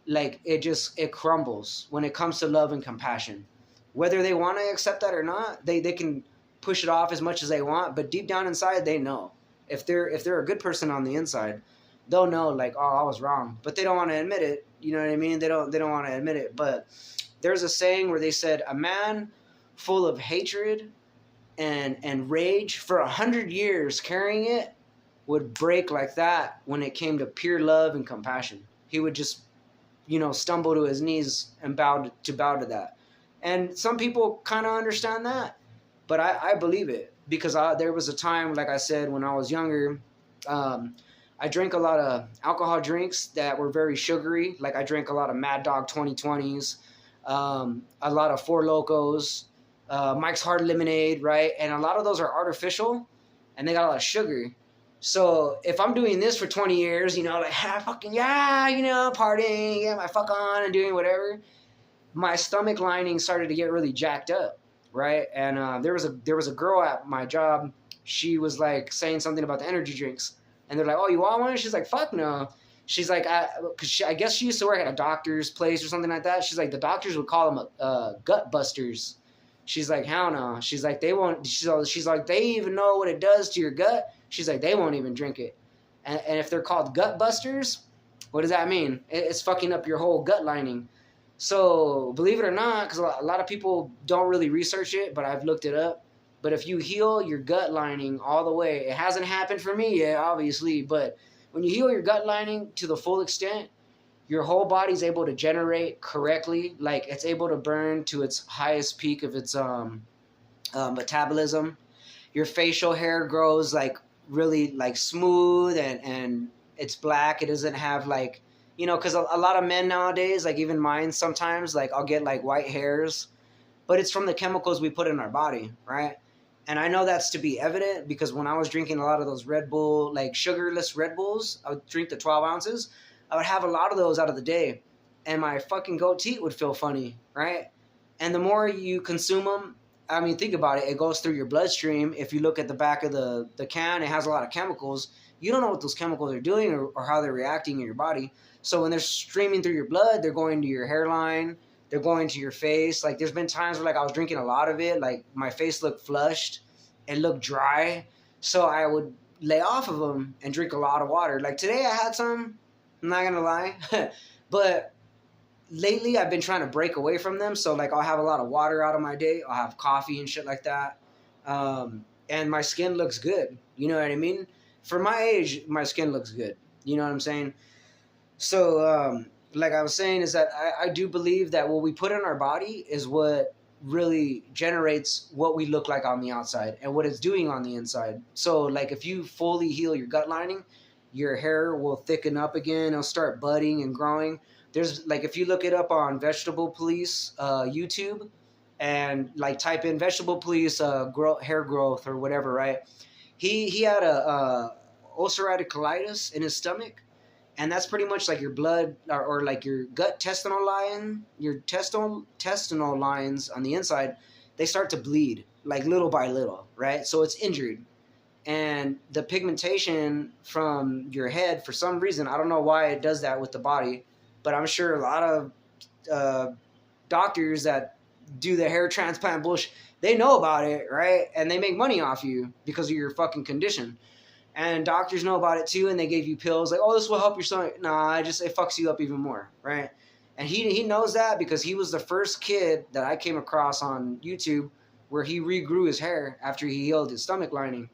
like it crumbles when it comes to love and compassion. Whether they want to accept that or not, they can push it off as much as they want, but deep down inside, they know. If they're a good person on the inside, they'll know like, oh, I was wrong, but they don't want to admit it. You know what I mean? They don't want to admit it. But there's a saying where they said a man full of hatred and rage for 100 years carrying it would break like that when it came to pure love and compassion. He would just, stumble to his knees and bow to that. And some people kind of understand that, but I believe it, because there was a time, like I said, when I was younger, I drank a lot of alcohol drinks that were very sugary. Like I drank a lot of Mad Dog 2020s, a lot of Four Locos, Mike's Hard Lemonade, right? And a lot of those are artificial, and they got a lot of sugar. So if I'm doing this for 20 years, like fucking partying, getting my fuck on and doing whatever, my stomach lining started to get really jacked up, right? And there was a girl at my job. She was like saying something about the energy drinks, and they're like, "Oh, you want one?" She's like, "Fuck no." She's like, because I guess she used to work at a doctor's place or something like that. She's like, the doctors would call them gut busters. She's like, hell no. She's like, they won't. She's like, they even know what it does to your gut. She's like, they won't even drink it. And if they're called gut busters, what does that mean? It's fucking up your whole gut lining. So believe it or not, because a lot of people don't really research it, but I've looked it up. But if you heal your gut lining all the way, it hasn't happened for me yet, obviously, but when you heal your gut lining to the full extent, your whole body's able to generate correctly. Like it's able to burn to its highest peak of its metabolism. Your facial hair grows like really like smooth and it's black. It doesn't have like, because a lot of men nowadays, like even mine sometimes, like I'll get like white hairs, but it's from the chemicals we put in our body, right? And I know that's to be evident because when I was drinking a lot of those Red Bull, like sugarless Red Bulls, I would drink the 12 ounces. I would have a lot of those out of the day, and my fucking goatee would feel funny, right? And the more you consume them, I mean, think about it. It goes through your bloodstream. If you look at the back of the can, it has a lot of chemicals. You don't know what those chemicals are doing or how they're reacting in your body. So when they're streaming through your blood, they're going to your hairline. They're going to your face. Like there's been times where like I was drinking a lot of it. Like my face looked flushed. It looked dry. So I would lay off of them and drink a lot of water. Like today I had some. I'm not going to lie. But lately I've been trying to break away from them. So like I'll have a lot of water out of my day. I'll have coffee and shit like that. And my skin looks good. You know what I mean? For my age, my skin looks good. You know what I'm saying? So like I was saying is that I do believe that what we put in our body is what really generates what we look like on the outside and what it's doing on the inside. So like if you fully heal your gut lining, your hair will thicken up again. It'll start budding and growing. There's like if you look it up on Vegetable Police YouTube and like type in Vegetable Police hair growth or whatever, right? He had a ulcerative colitis in his stomach, and that's pretty much like your blood or like your gut intestinal line, your intestinal lines on the inside, they start to bleed like little by little, right? So it's injured, and the pigmentation from your head, for some reason, I don't know why it does that with the body, but I'm sure a lot of uh, doctors that do the hair transplant bullshit, they know about it, right? And they make money off you because of your fucking condition. And doctors know about it too, and they gave you pills like, oh, this will help your stomach. Nah, it fucks you up even more, right? And he knows that because he was the first kid that I came across on YouTube where he regrew his hair after he healed his stomach lining.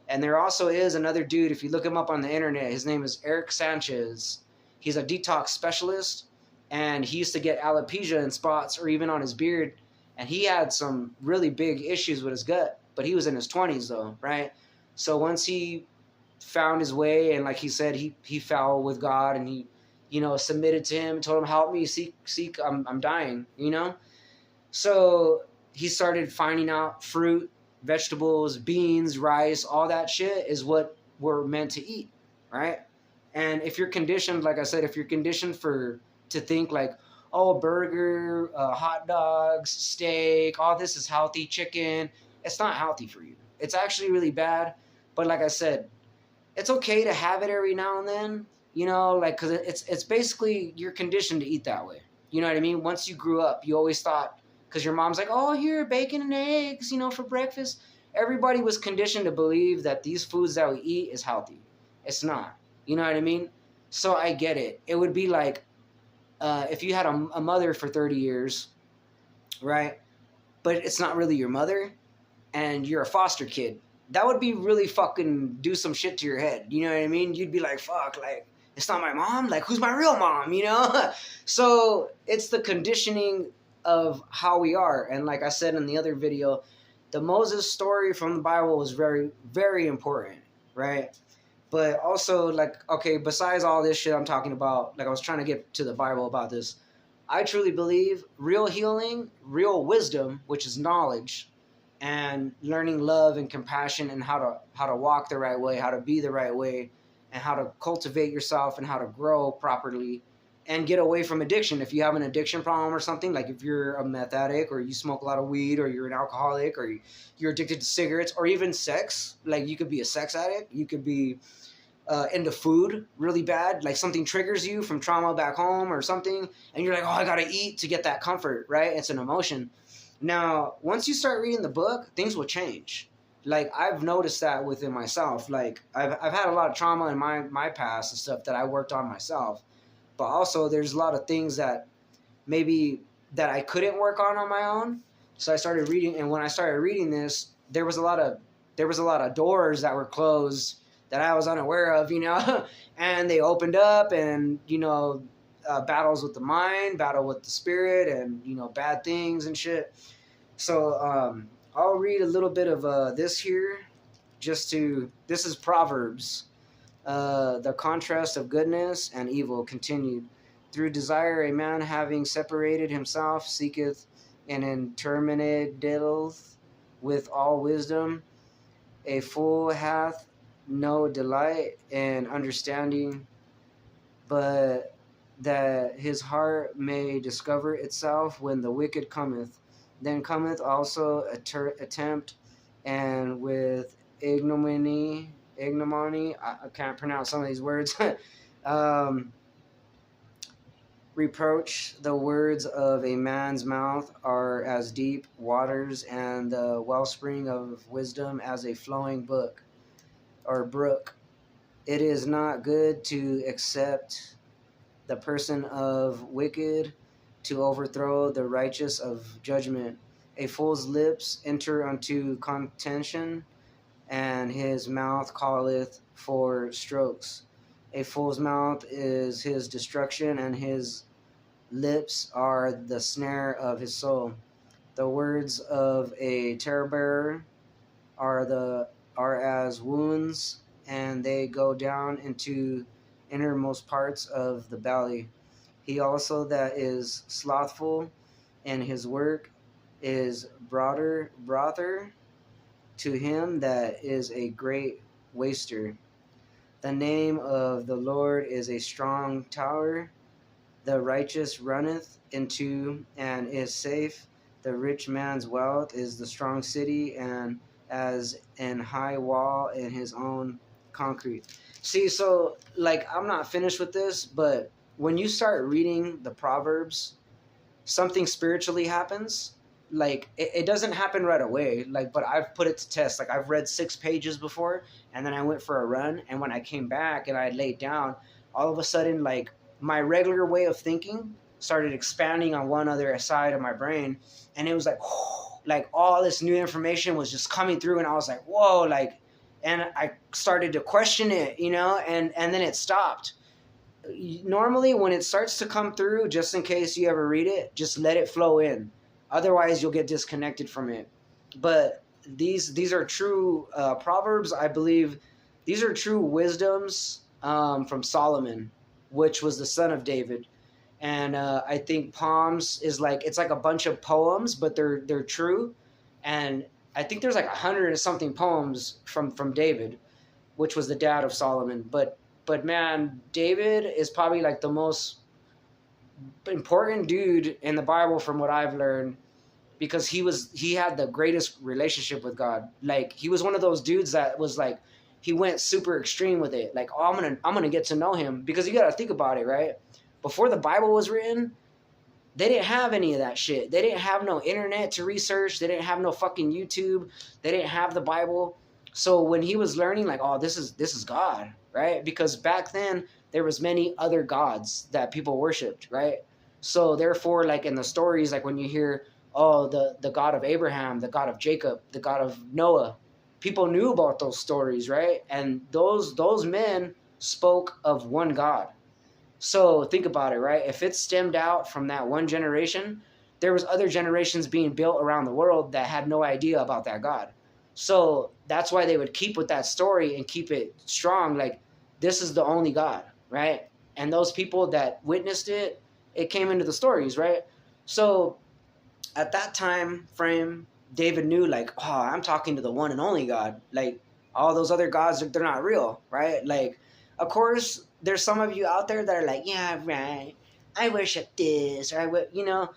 And there also is another dude, if you look him up on the internet, his name is Eric Sanchez. He's a detox specialist, and he used to get alopecia in spots or even on his beard, and he had some really big issues with his gut, but he was in his 20s though, right? So once he found his way, and like he said, he fell with God, and he, you know, submitted to him, told him, help me, seek, I'm dying, you know? So he started finding out fruit, vegetables, beans, rice, all that shit is what we're meant to eat, right? And if you're conditioned, like I said, if you're conditioned to think like, oh, burger, hot dogs, steak, all this is healthy, chicken, it's not healthy for you. It's actually really bad. But like I said, it's okay to have it every now and then, you know, like, because it's basically you're conditioned to eat that way. You know what I mean? Once you grew up, you always thought, because your mom's like, oh, here, bacon and eggs, you know, for breakfast. Everybody was conditioned to believe that these foods that we eat is healthy. It's not. You know what I mean? So I get it. It would be like if you had a mother for 30 years, right? But it's not really your mother, and you're a foster kid. That would be really fucking do some shit to your head. You know what I mean? You'd be like, fuck, like, it's not my mom? Like, who's my real mom, you know? So it's the conditioning of how we are. And like I said in the other video, the Moses story from the Bible was very, very important, right? But also, like, okay, besides all this shit I'm talking about, like I was trying to get to the Bible about this, I truly believe real healing, real wisdom, which is knowledge, and learning love and compassion and how to walk the right way, how to be the right way, and how to cultivate yourself and how to grow properly and get away from addiction. If you have an addiction problem or something, like if you're a meth addict or you smoke a lot of weed or you're an alcoholic or you're addicted to cigarettes or even sex, like you could be a sex addict, you could be into food really bad, like something triggers you from trauma back home or something, and you're like, oh, I gotta eat to get that comfort, right? It's an emotion. Now, once you start reading the book, things will change. Like, I've noticed that within myself. Like, I've had a lot of trauma in my past and stuff that I worked on myself. But also, there's a lot of things that maybe that I couldn't work on my own. So I started reading, and when I started reading this, there was a lot of doors that were closed that I was unaware of, you know, and they opened up, and, you know, battles with the mind, battle with the spirit, and, you know, bad things and shit. So I'll read a little bit of this here, this is Proverbs. The contrast of goodness and evil continued. Through desire a man having separated himself seeketh an interminate dealth with all wisdom. A fool hath no delight in understanding, but that his heart may discover itself when the wicked cometh. Then cometh also attempt, and with ignominy, I can't pronounce some of these words, reproach. The words of a man's mouth are as deep waters, and the wellspring of wisdom as a flowing brook. It is not good to accept the person of wicked, to overthrow the righteous of judgment. A fool's lips enter unto contention, and his mouth calleth for strokes. A fool's mouth is his destruction, and his lips are the snare of his soul. The words of a terror-bearer are as wounds, and they go down into innermost parts of the belly. He also that is slothful in his work is brother to him that is a great waster. The name of the Lord is a strong tower. The righteous runneth into and is safe. The rich man's wealth is the strong city, and as an high wall in his own concrete. See, so like I'm not finished with this, but when you start reading the Proverbs, something spiritually happens. Like it doesn't happen right away. Like, but I've put it to test. Like I've read 6 pages before, and then I went for a run, and when I came back and I laid down, all of a sudden, like my regular way of thinking started expanding on one other side of my brain, and it was like all this new information was just coming through, and I was like, whoa, like, and I started to question it, you know, and then it stopped. Normally when it starts to come through, just in case you ever read it, just let it flow in. Otherwise you'll get disconnected from it. But these are true Proverbs. I believe these are true wisdoms from Solomon, which was the son of David. And I think Psalms is like, it's like a bunch of poems, but they're true. And I think there's like 100 and something poems from David, which was the dad of Solomon. But man, David is probably like the most important dude in the Bible from what I've learned, because he had the greatest relationship with God. Like he was one of those dudes that was like, he went super extreme with it. Like, oh, I'm gonna get to know him, because you gotta think about it, right? Before the Bible was written, they didn't have any of that shit. They didn't have no internet to research. They didn't have no fucking YouTube. They didn't have the Bible. So when he was learning, like, oh, this is God, right? Because back then there was many other gods that people worshipped, right? So therefore, like in the stories, like when you hear, oh, the God of Abraham, the God of Jacob, the God of Noah, people knew about those stories, right? And those men spoke of one God. So think about it, right? If it stemmed out from that one generation, there was other generations being built around the world that had no idea about that God. So that's why they would keep with that story and keep it strong. Like, this is the only God, right? And those people that witnessed it, it came into the stories, right? So at that time frame, David knew, like, oh, I'm talking to the one and only God. Like, all those other gods, they're not real, right? Like, of course, there's some of you out there that are like, yeah, right, I worship this, or I would, you know.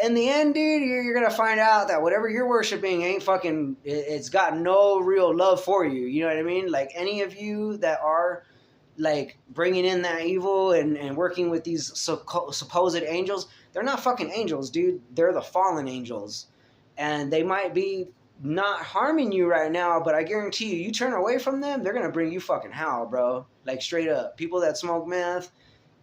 In the end, dude, you're going to find out that whatever you're worshiping ain't fucking, it's got no real love for you. You know what I mean? Like, any of you that are, like, bringing in that evil and working with these supposed angels, they're not fucking angels, dude. They're the fallen angels. And they might be not harming you right now, but I guarantee you turn away from them, they're going to bring you fucking hell, bro. Like, straight up. People that smoke meth,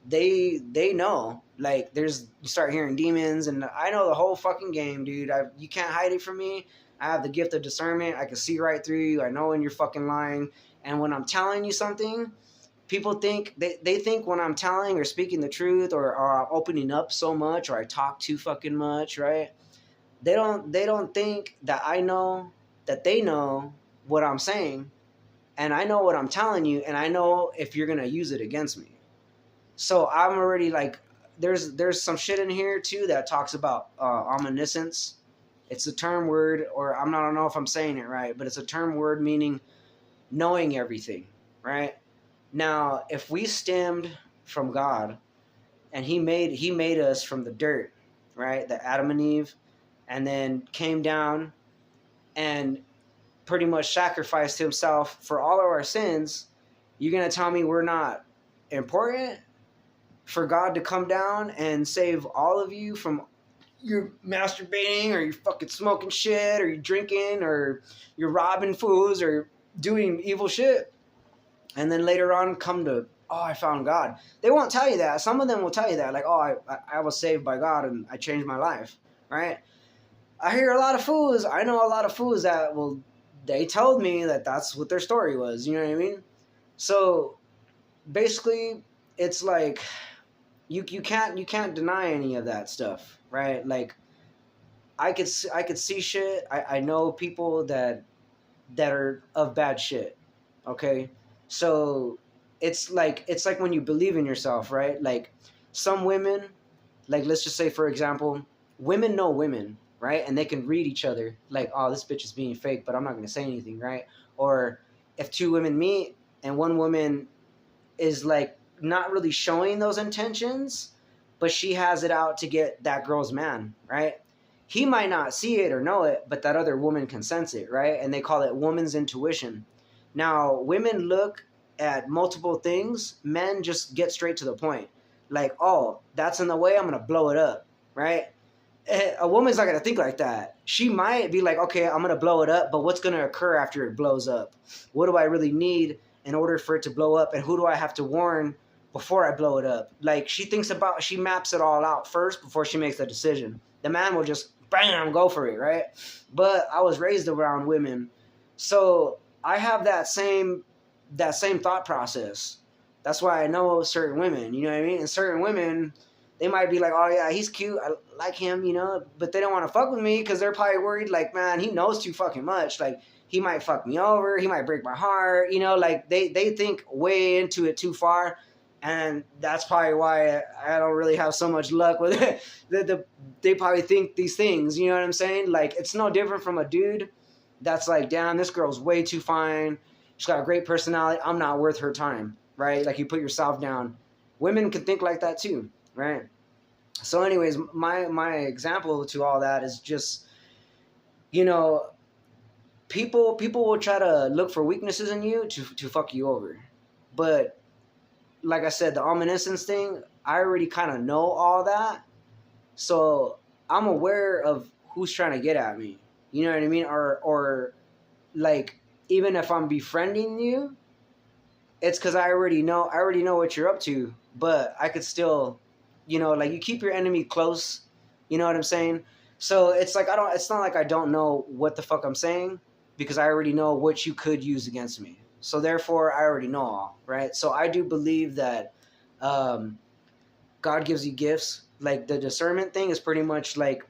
they know. Like, you start hearing demons, and I know the whole fucking game, dude. You can't hide it from me. I have the gift of discernment. I can see right through you. I know when you're fucking lying. And when I'm telling you something, people think, they think when I'm telling or speaking the truth, or I'm opening up so much, or I talk too fucking much, right? They don't think that I know that they know what I'm saying, and I know what I'm telling you, and I know if you're gonna use it against me. So I'm already like, there's some shit in here too that talks about omniscience. It's a term word, or I don't know if I'm saying it right, but it's a term word meaning knowing everything, right? Now, if we stemmed from God, and He made us from the dirt, right? The Adam and Eve, and then came down and pretty much sacrificed Himself for all of our sins, you're going to tell me we're not important for God to come down and save all of you from your masturbating, or you're fucking smoking shit, or you're drinking, or you're robbing fools, or doing evil shit, and then later on come to oh, I found God. They won't tell you that. Some of them will tell you that, like, oh, I was saved by God and I changed my life, right? I hear a lot of fools. I know a lot of fools that they told me that that's what their story was. You know what I mean? So basically, it's like you can't deny any of that stuff, right? Like I could see shit. I know people that are of bad shit. Okay, so it's like when you believe in yourself, right? Like some women, like let's just say for example, women know women, right? And they can read each other. Like, oh, this bitch is being fake, but I'm not gonna say anything, right? Or if two women meet and one woman is like not really showing those intentions, but she has it out to get that girl's man, right? He might not see it or know it, but that other woman can sense it, right? And they call it woman's intuition. Now, women look at multiple things, men just get straight to the point. Like, oh, that's in the way, I'm gonna blow it up, right? A woman's not gonna think like that. She might be like, okay, I'm gonna blow it up, but what's gonna occur after it blows up? What do I really need in order for it to blow up, and who do I have to warn before I blow it up? Like she maps it all out first before she makes the decision. The man will just bam go for it, right? But I was raised around women, so I have that same thought process. That's why I know certain women, you know what I mean? And certain women, they might be like, oh yeah, he's cute, I like him, you know, but they don't want to fuck with me because they're probably worried, like, man, he knows too fucking much. Like, he might fuck me over, he might break my heart, you know, like they think way into it too far. And that's probably why I don't really have so much luck with it. They probably think these things, you know what I'm saying? Like, it's no different from a dude that's like, damn, this girl's way too fine. She's got a great personality. I'm not worth her time, right? Like, you put yourself down. Women can think like that too, right? So anyways, my example to all that is just, you know, people will try to look for weaknesses in you to fuck you over. But like I said, the omniscience thing, I already kind of know all that. So I'm aware of who's trying to get at me. You know what I mean? Or like, even if I'm befriending you, it's because I already know what you're up to. But I could still, you know, like, you keep your enemy close. You know what I'm saying? So it's like, it's not like I don't know what the fuck I'm saying, because I already know what you could use against me. So therefore, I already know all, right? So I do believe that God gives you gifts. Like, the discernment thing is pretty much like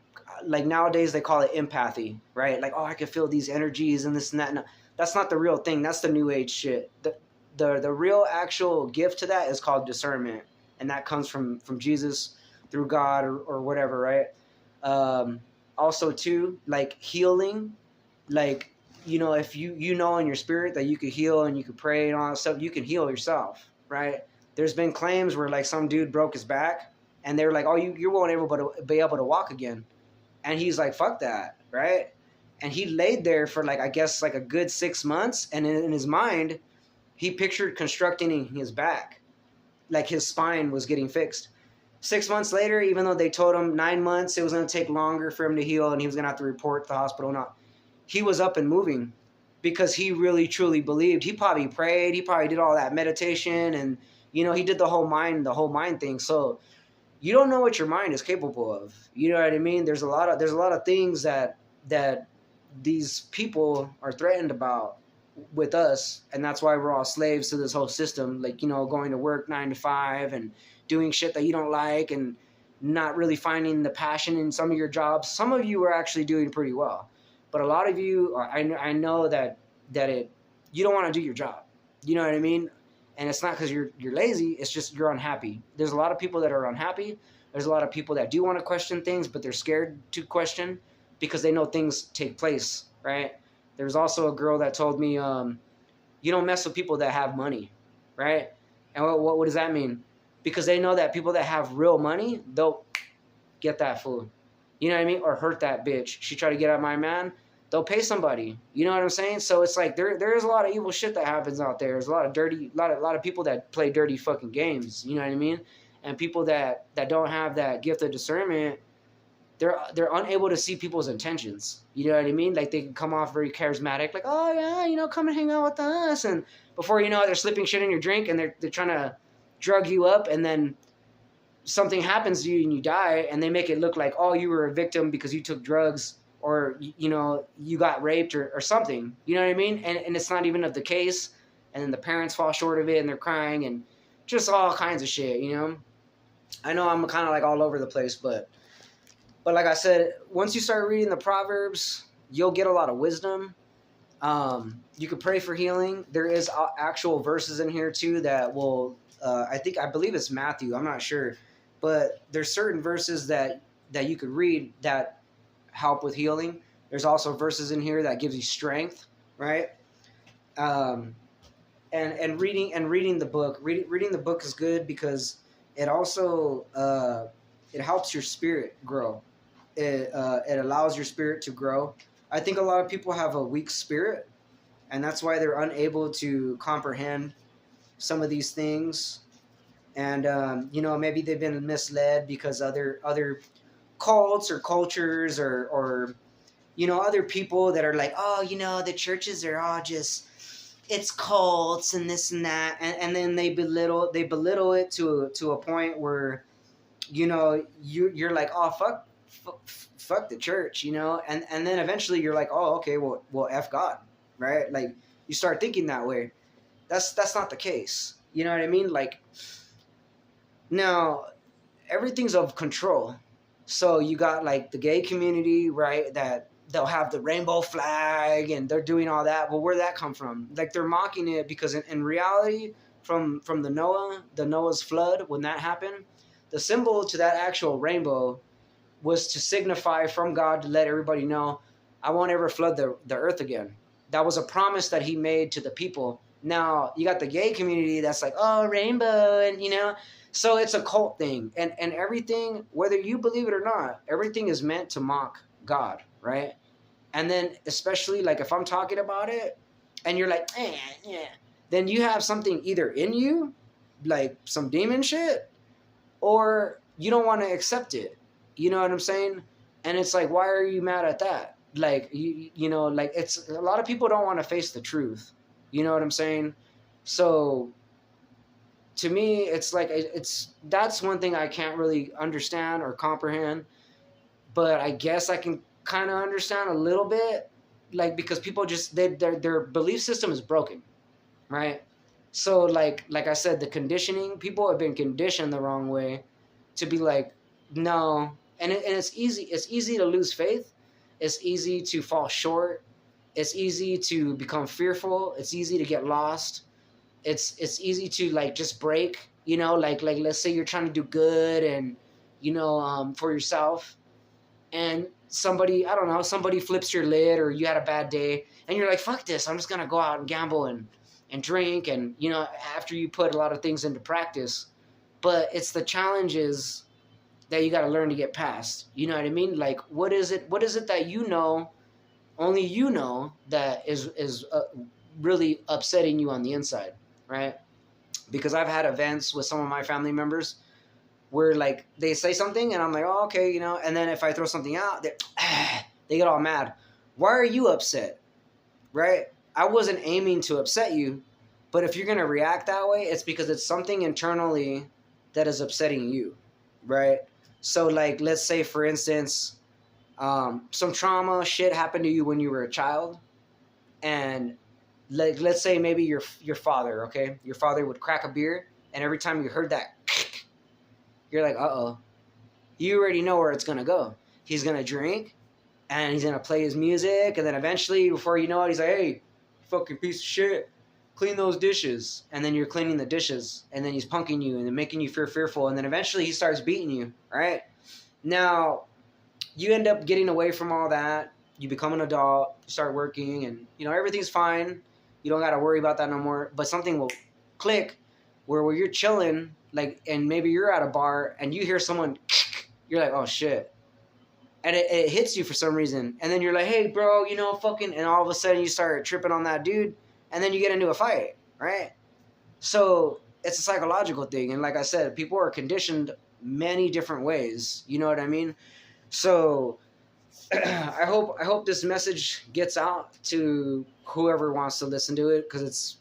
nowadays they call it empathy, right? Like, oh, I can feel these energies and this and that. No, that's not the real thing. That's the new age shit. The real actual gift to that is called discernment, and that comes from Jesus through God or whatever, right? Also too, like healing, like, you know, if you know in your spirit that you could heal and you could pray and all that stuff, you can heal yourself, right? There's been claims where, like, some dude broke his back and they were like, oh, you won't be able to walk again. And he's like, fuck that, right? And he laid there for, like, I guess, like a good 6 months. And in his mind, he pictured constructing his back. Like, his spine was getting fixed. 6 months later, even though they told him 9 months, it was going to take longer for him to heal and he was going to have to report to the hospital. Not. He was up and moving because he really truly believed. He probably prayed. He probably did all that meditation, and, you know, he did the whole mind thing. So you don't know what your mind is capable of. You know what I mean? There's a lot of things that these people are threatened about with us, and that's why we're all slaves to this whole system. Like, you know, going to work 9 to 5 and doing shit that you don't like and not really finding the passion in some of your jobs. Some of you are actually doing pretty well. But a lot of you, I know that you don't want to do your job. You know what I mean? And it's not because you're lazy. It's just you're unhappy. There's a lot of people that are unhappy. There's a lot of people that do want to question things, but they're scared to question because they know things take place, right? There's also a girl that told me, you don't mess with people that have money, right? And what does that mean? Because they know that people that have real money, they'll get that fool. You know what I mean? Or hurt that bitch. She tried to get at my man. They'll pay somebody. You know what I'm saying? So it's like there is a lot of evil shit that happens out there. There's a lot of people that play dirty fucking games. You know what I mean? And people that don't have that gift of discernment, they're unable to see people's intentions. You know what I mean? Like, they can come off very charismatic, like, oh yeah, you know, come and hang out with us, and before you know it, they're slipping shit in your drink, and they're trying to drug you up, and then something happens to you and you die, and they make it look like, oh, you were a victim because you took drugs, or you got raped or something. You know what I mean? And it's not even of the case, and then the parents fall short of it and they're crying and just all kinds of shit. I know I'm kind of like all over the place, but like I said, once you start reading the Proverbs, you'll get a lot of wisdom. You could pray for healing. There is actual verses in here too that will, I believe it's Matthew, I'm not sure, but there's certain verses that you could read that help with healing. There's also verses in here that gives you strength, right? And reading the book. Reading the book is good because it also it helps your spirit grow. It allows your spirit to grow. I think a lot of people have a weak spirit, and that's why they're unable to comprehend some of these things. And maybe they've been misled because other cults or cultures or other people that are like, oh, the churches are all just, it's cults and this and that, and then they belittle it to a point where you're like, oh, fuck the church, and then eventually you're like, oh, okay, well F God, right? Like, you start thinking that way. That's not the case. You know what I mean? Like, now everything's of control. So you got like the gay community, right, that they'll have the rainbow flag and they're doing all that. Well, where'd that come from? Like, they're mocking it because in reality, from the Noah's flood, when that happened, the symbol to that actual rainbow was to signify from God to let everybody know, I won't ever flood the earth again. That was a promise that he made to the people. Now, you got the gay community that's like, oh, rainbow, and so it's a cult thing. And everything, whether you believe it or not, everything is meant to mock God, right? And then especially, like, if I'm talking about it and you're like, yeah, then you have something either in you, like some demon shit, or you don't want to accept it. You know what I'm saying? And it's like, why are you mad at that? Like, like, it's, a lot of people don't want to face the truth. You know what I'm saying? So to me, it's like, that's one thing I can't really understand or comprehend, but I guess I can kind of understand a little bit, like, because people just, their belief system is broken, right? So like I said, the conditioning, people have been conditioned the wrong way to be like, no. And it's easy to lose faith. It's easy to fall short. It's easy to become fearful. It's easy to get lost. It's easy to, like, just break, like let's say you're trying to do good and, for yourself, and somebody flips your lid, or you had a bad day and you're like, fuck this, I'm just going to go out and gamble and drink, and, after you put a lot of things into practice. But it's the challenges that you got to learn to get past. You know what I mean? Like, what is it that only that is really upsetting you on the inside, right? Because I've had events with some of my family members where, like, they say something and I'm like, oh, okay, and then if I throw something out, they get all mad. Why are you upset, right? I wasn't aiming to upset you, but if you're going to react that way, it's because it's something internally that is upsetting you, right? So, like, let's say, for instance, some trauma shit happened to you when you were a child, and, like, let's say maybe your father, okay? Your father would crack a beer, and every time you heard that, you're like, uh-oh. You already know where it's going to go. He's going to drink, and he's going to play his music, and then eventually, before you know it, he's like, hey, fucking piece of shit, clean those dishes. And then you're cleaning the dishes, and then he's punking you and then making you feel fearful, and then eventually he starts beating you, right? Now, you end up getting away from all that. You become an adult, you start working, and, everything's fine. You don't got to worry about that no more. But something will click where you're chilling, like, and maybe you're at a bar and you hear someone, you're like, oh shit. And it hits you for some reason. And then you're like, hey, bro, fucking, and all of a sudden you start tripping on that dude, and then you get into a fight, right? So it's a psychological thing. And like I said, people are conditioned many different ways. You know what I mean? So I hope this message gets out to whoever wants to listen to it, because it's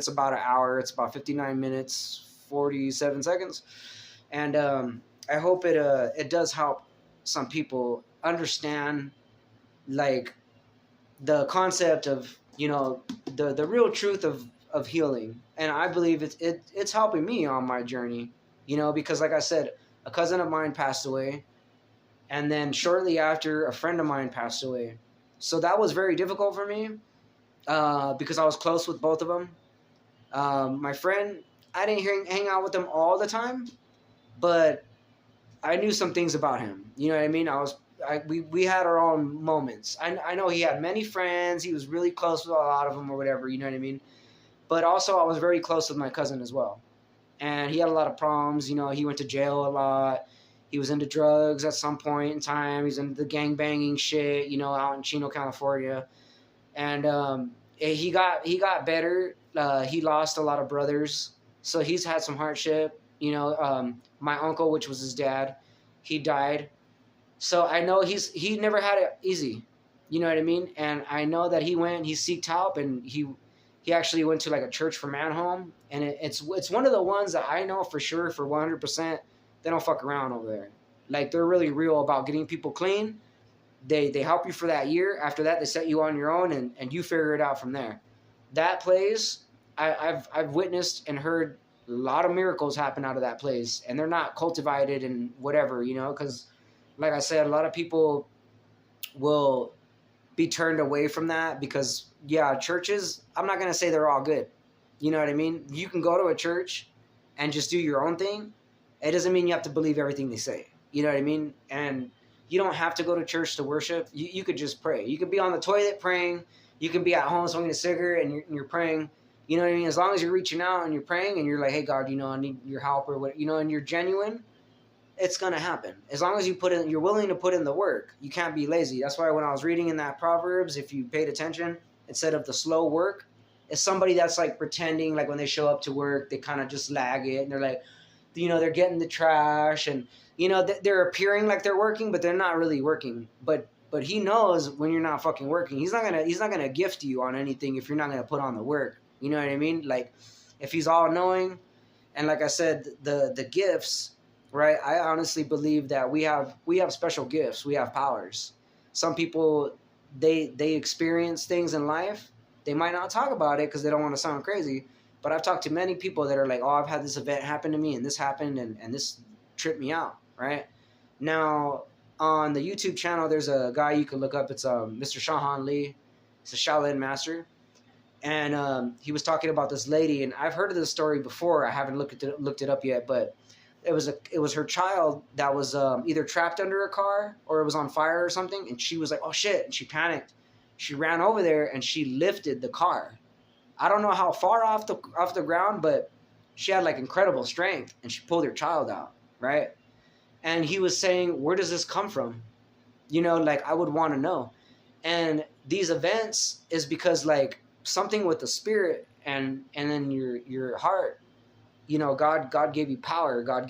about an hour. It's about 59 minutes, 47 seconds. And I hope it does help some people understand, like, the concept of, the real truth of healing. And I believe it's helping me on my journey, because like I said, a cousin of mine passed away, and then shortly after, a friend of mine passed away. So that was very difficult for me, because I was close with both of them. My friend, I didn't hang out with him all the time, but I knew some things about him. You know what I mean? We had our own moments. I know he had many friends. He was really close with a lot of them or whatever. You know what I mean? But also, I was very close with my cousin as well. And he had a lot of problems. He went to jail a lot. He was into drugs at some point in time. He's into the gang banging shit, out in Chino, California. And he got better. He lost a lot of brothers, so he's had some hardship. My uncle, which was his dad, he died. So I know he never had it easy. You know what I mean? And I know that he seeked help, and he actually went to like a church for man home, and it's one of the ones that I know for sure, for 100%, they don't fuck around over there. Like, they're really real about getting people clean. They help you for that year. After that, they set you on your own, and you figure it out from there. That place, I've witnessed and heard a lot of miracles happen out of that place, and they're not cultivated and whatever, because like I said, a lot of people will be turned away from that because, yeah, churches, I'm not going to say they're all good. You know what I mean? You can go to a church and just do your own thing. It doesn't mean you have to believe everything they say. You know what I mean? And you don't have to go to church to worship. You could just pray. You could be on the toilet praying. You can be at home smoking a cigarette and you're praying. You know what I mean? As long as you're reaching out and you're praying and you're like, hey, God, I need your help or what, and you're genuine, it's going to happen. As long as you're willing to put in the work. You can't be lazy. That's why when I was reading in that Proverbs, if you paid attention, instead of the slow work, it's somebody that's like pretending, like when they show up to work, they kind of just lag it. And they're like, they're getting the trash and, they're appearing like they're working, but they're not really working. But he knows when you're not fucking working. He's not gonna gift you on anything if you're not gonna put on the work. You know what I mean? Like, if he's all knowing, and like I said, the gifts, right? I honestly believe that we have special gifts. We have powers. Some people, they experience things in life. They might not talk about it because they don't want to sound crazy. But I've talked to many people that are like, oh, I've had this event happen to me, and this happened, and this tripped me out, right? Now, on the YouTube channel, there's a guy you can look up. It's Mr. Shahan Lee. He's a Shaolin master. And he was talking about this lady, and I've heard of this story before. I haven't looked it up yet, but it was her child that was either trapped under a car or it was on fire or something, and she was like, oh shit, and she panicked. She ran over there and she lifted the car. I don't know how far off the ground, but she had like incredible strength, and she pulled her child out, right? And he was saying, where does this come from? Like, I would want to know. And these events is because, like, something with the spirit and then your heart, God gave you power. God